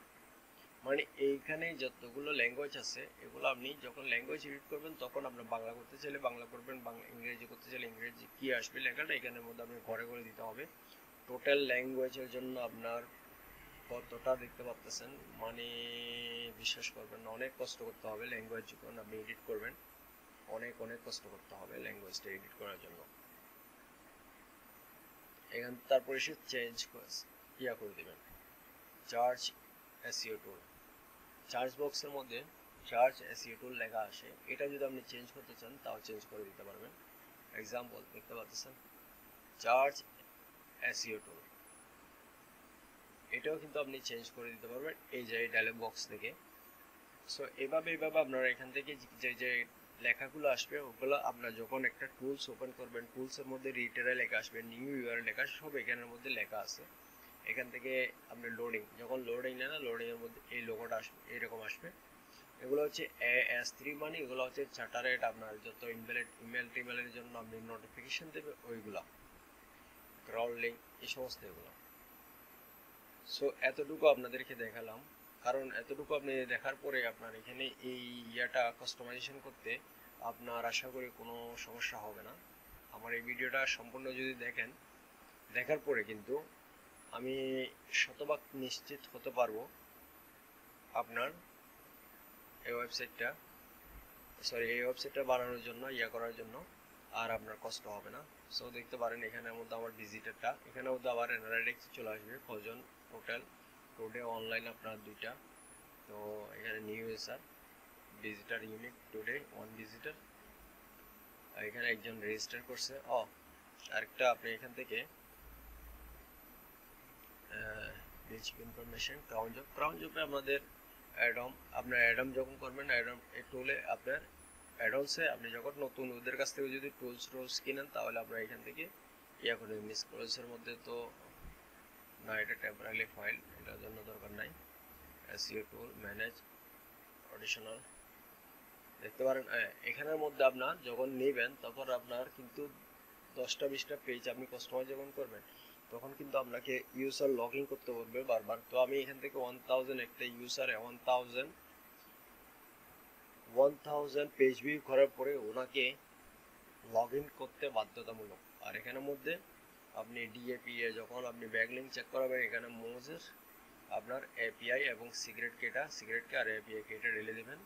[SPEAKER 1] মানে এইখানে যতগুলো ল্যাঙ্গুয়েজ আছে এগুলো আপনি যখন ল্যাঙ্গুয়েজ এডিট করবেন তখন আপনার বাংলা করতে চাইলে বাংলা করবেন, বাংলা ইংরেজি করতে চাইলে ইংরেজি কি আসবে লেখাটা এখানের মধ্যে আপনি ঘরে করে দিতে হবে। টোটাল ল্যাঙ্গুয়েজের জন্য আপনার কতটা দেখতে পাচ্ছেন, মানে বিশ্বাস করবেন না, অনেক কষ্ট করতে হবে ল্যাঙ্গুয়েজ যখন আপনি এডিট করবেন, অনেক কষ্ট করতে হবে ল্যাঙ্গুয়েজটা এডিট করার জন্য। এখান তারপরে সে চেঞ্জ করে দেবেন চার্জ SEO টুল। সার্চ বক্সের মধ্যে সার্চ SEO টুল লেখা আসে, এটা যদি আপনি চেঞ্জ করতে চান তাও চেঞ্জ করে দিতে পারবেন। এক্সাম্পল দেখতে পাচ্ছেন সার্চ SEO টুল, এটাও কিন্তু আপনি চেঞ্জ করে দিতে পারবেন এই যে ডায়লগ বক্স থেকে। সো এভাবে আপনারা এখান থেকে যে লেখাগুলো আসবে ওগুলো আপনার যখন একটা টুলস ওপেন করবেন, টুলসের মধ্যে রিটারে লেখা আসবে, নিউ ইউআরএল লেখা, সব এখানের মধ্যে লেখা আছে। এখান থেকে আপনি যখন লোডিং নেন, লোডিংয়ের মধ্যে এই লোগোটা আসবে, এইরকম আসবে। এগুলো হচ্ছে AS3 মানে এগুলো হচ্ছে চার্টারেড, আপনার যত ইমেল টিমেলের জন্য আপনি নোটিফিকেশন দেবে ওইগুলো, ক্রাউডলিংক, এই সমস্ত এগুলো। সো এতটুকু আপনাদেরকে দেখালাম, কারণ এতটুকু আপনি দেখার পরে আপনার এখানে এই কাস্টমাইজেশন করতে আপনার আশা করি কোনো সমস্যা হবে না। আমার এই ভিডিওটা সম্পূর্ণ যদি দেখেন, দেখার পরে কিন্তু আমি শতভাগ নিশ্চিত হতে পারবো আপনার এই ওয়েবসাইটটা সরি এই ওয়েবসাইটটা বানানোর জন্য করার জন্য আর আপনার কষ্ট হবে না। সো দেখতে পারেন এখানের মধ্যে আমার ভিজিটারটা, এখানের মধ্যে আবার অ্যানালিটিক্স চলে আসবে, কজন টোটাল টুডে অনলাইন আপনার 2টা। তো এখানে new user, visitor unique today 1 visitor, এখানে একজন রেজিস্টার করছে। আরেকটা আপনি এখান থেকে বেসিক ইনফরমেশন ক্রাউন জবে আমাদের অ্যাডম, আপনার অ্যাডম যখন করবেন অ্যাডম এই টুলে আপনার অ্যাডলসে আপনি যখন নতুন ওদের কাছ থেকে যদি টুলস কিনেন তাহলে আপনার এখান থেকে করে মিস ক্লোজের মধ্যে তো না, এটা টেম্পোরারি ফাইল, এটার জন্য দরকার নাই। এসইও টুল ম্যানেজ অডিশনাল দেখতে পারেন। এখানের মধ্যে আপনার যখন নেবেন তখন আপনার কিন্তু 10টা-20টা পেজ আপনি কাস্টমাইজ যখন করবেন তখন কিন্তু আপনাকে ইউজার লগ ইন করতে বলবে বারবার। তো আমি এখান থেকে 1000 একটা ইউজার 1000 পেজ ভিউ করার পরে ওনাকে লগ ইন করতে বাধ্যতামূলক। আর এখানের মধ্যে আপনি ডিএপিএ যখন আপনি ব্যাকলিংক চেক করাবেন এখানে মোজেস আপনার এপিআই এবং সিগারেট কে আর এপিআই কে এটা ঢেলে দেবেন।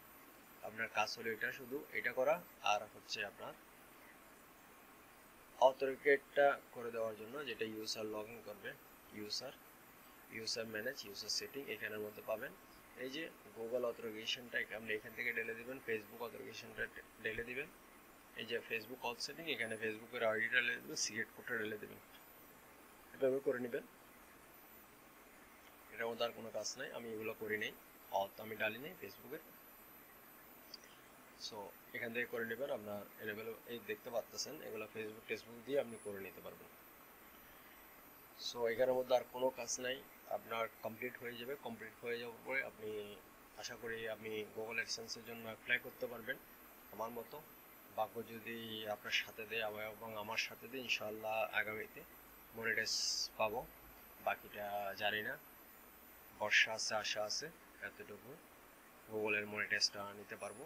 [SPEAKER 1] আপনার কাজ হলো এটা, শুধু এটা করা আর হচ্ছে আপনার অথেন্টিকেটটা করে দেওয়ার জন্য যেটা ইউজার লগ ইন করবে। ইউজার ম্যানেজ ইউজার সেটিং এখানের মধ্যে পাবেন। এই যে গুগল অথেন্টিকেশনটা আপনি এখান থেকে ঢেলে দিবেন, ফেসবুক অথেন্টিকেশনটা ঢেলে দিবেন। এই যে ফেসবুক অথ সেটিং এখানে ফেসবুকের আইডিটা ঢেলে দেবেন, সিগারেট কোডটা ঢেলে দেবেন, এভাবে করে নেবেন। এটার মধ্যে আর কোনো কাজ নাই, আমি এগুলো করি নেই, আমি ডালি নেই ফেসবুকের। সো এখান থেকে করে নেবেন। আপনার এলেবেল এই দেখতে পাচ্ছেন এগুলো ফেসবুক দিয়ে আপনি করে নিতে পারবেন। সো এখানের মধ্যে আর কোনো কাজ নাই, আপনার কমপ্লিট হয়ে যাবে। কমপ্লিট হয়ে যাওয়ার পরে আপনি আশা করি আপনি গুগল অ্যাডসেন্সের জন্য অ্যাপ্লাই করতে পারবেন আমার মতো। ভাগ্য যদি আপনার সাথে দেয় এবং আমার সাথে দেয় ইনশাআল্লাহ আগামীতে মনিটাইজ পাবো। বাকিটা জানি না, ভরসা আছে, আশা আছে, এতটুকু গুগলের মনিটাইজটা নিতে পারবো।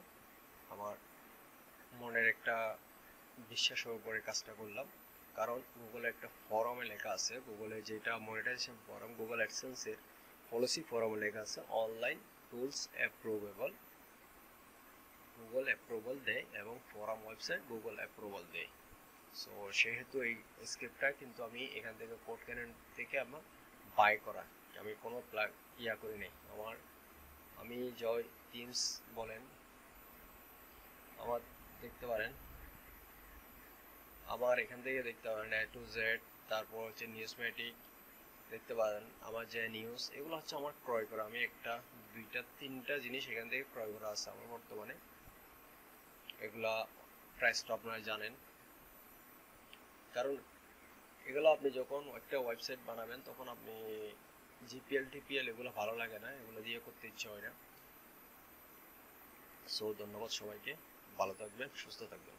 [SPEAKER 1] আমার মনের একটা বিশ্বাসের উপরে কাজটা করলাম, কারণ গুগলে একটা ফরমে লেখা আছে, গুগলে যেটা মনিটাইজেশন ফরম গুগল অ্যাডসেন্সের পলিসি ফরমে লেখা আছে অনলাইন টুলস অ্যাপ্রুভেবল, গুগল অ্যাপ্রুভাল দেয় এবং ফরম ওয়েবসাইট গুগল অ্যাপ্রুভাল দেয়। সো সেহেতু এই স্ক্রিপ্টটা কিন্তু আমি এখান থেকে কোড ক্যানন থেকে আমার বাই করা, আমি কোনো করি নাই। আমি জয় টিমস বলেন আমার দেখতে পারেন, আমার এখান থেকে দেখতে পারেন A to Z, তারপর হচ্ছে নিউজমেটিক দেখতে পারেন, আমার যে নিউজ এগুলো হচ্ছে আমার ক্রয় করা। আমি 1, 2, 3টা জিনিস এখান থেকে ক্রয় করা আছে আমার বর্তমানে। এগুলা প্রাইসটা আপনারা জানেন, কারণ এগুলো আপনি যখন একটা ওয়েবসাইট বানাবেন তখন আপনি টিপিএল এগুলো ভালো লাগে না, এগুলো দিয়ে করতে ইচ্ছে হয় না। সো ধন্যবাদ সবাইকে, ভালো থাকবেন, সুস্থ থাকবেন।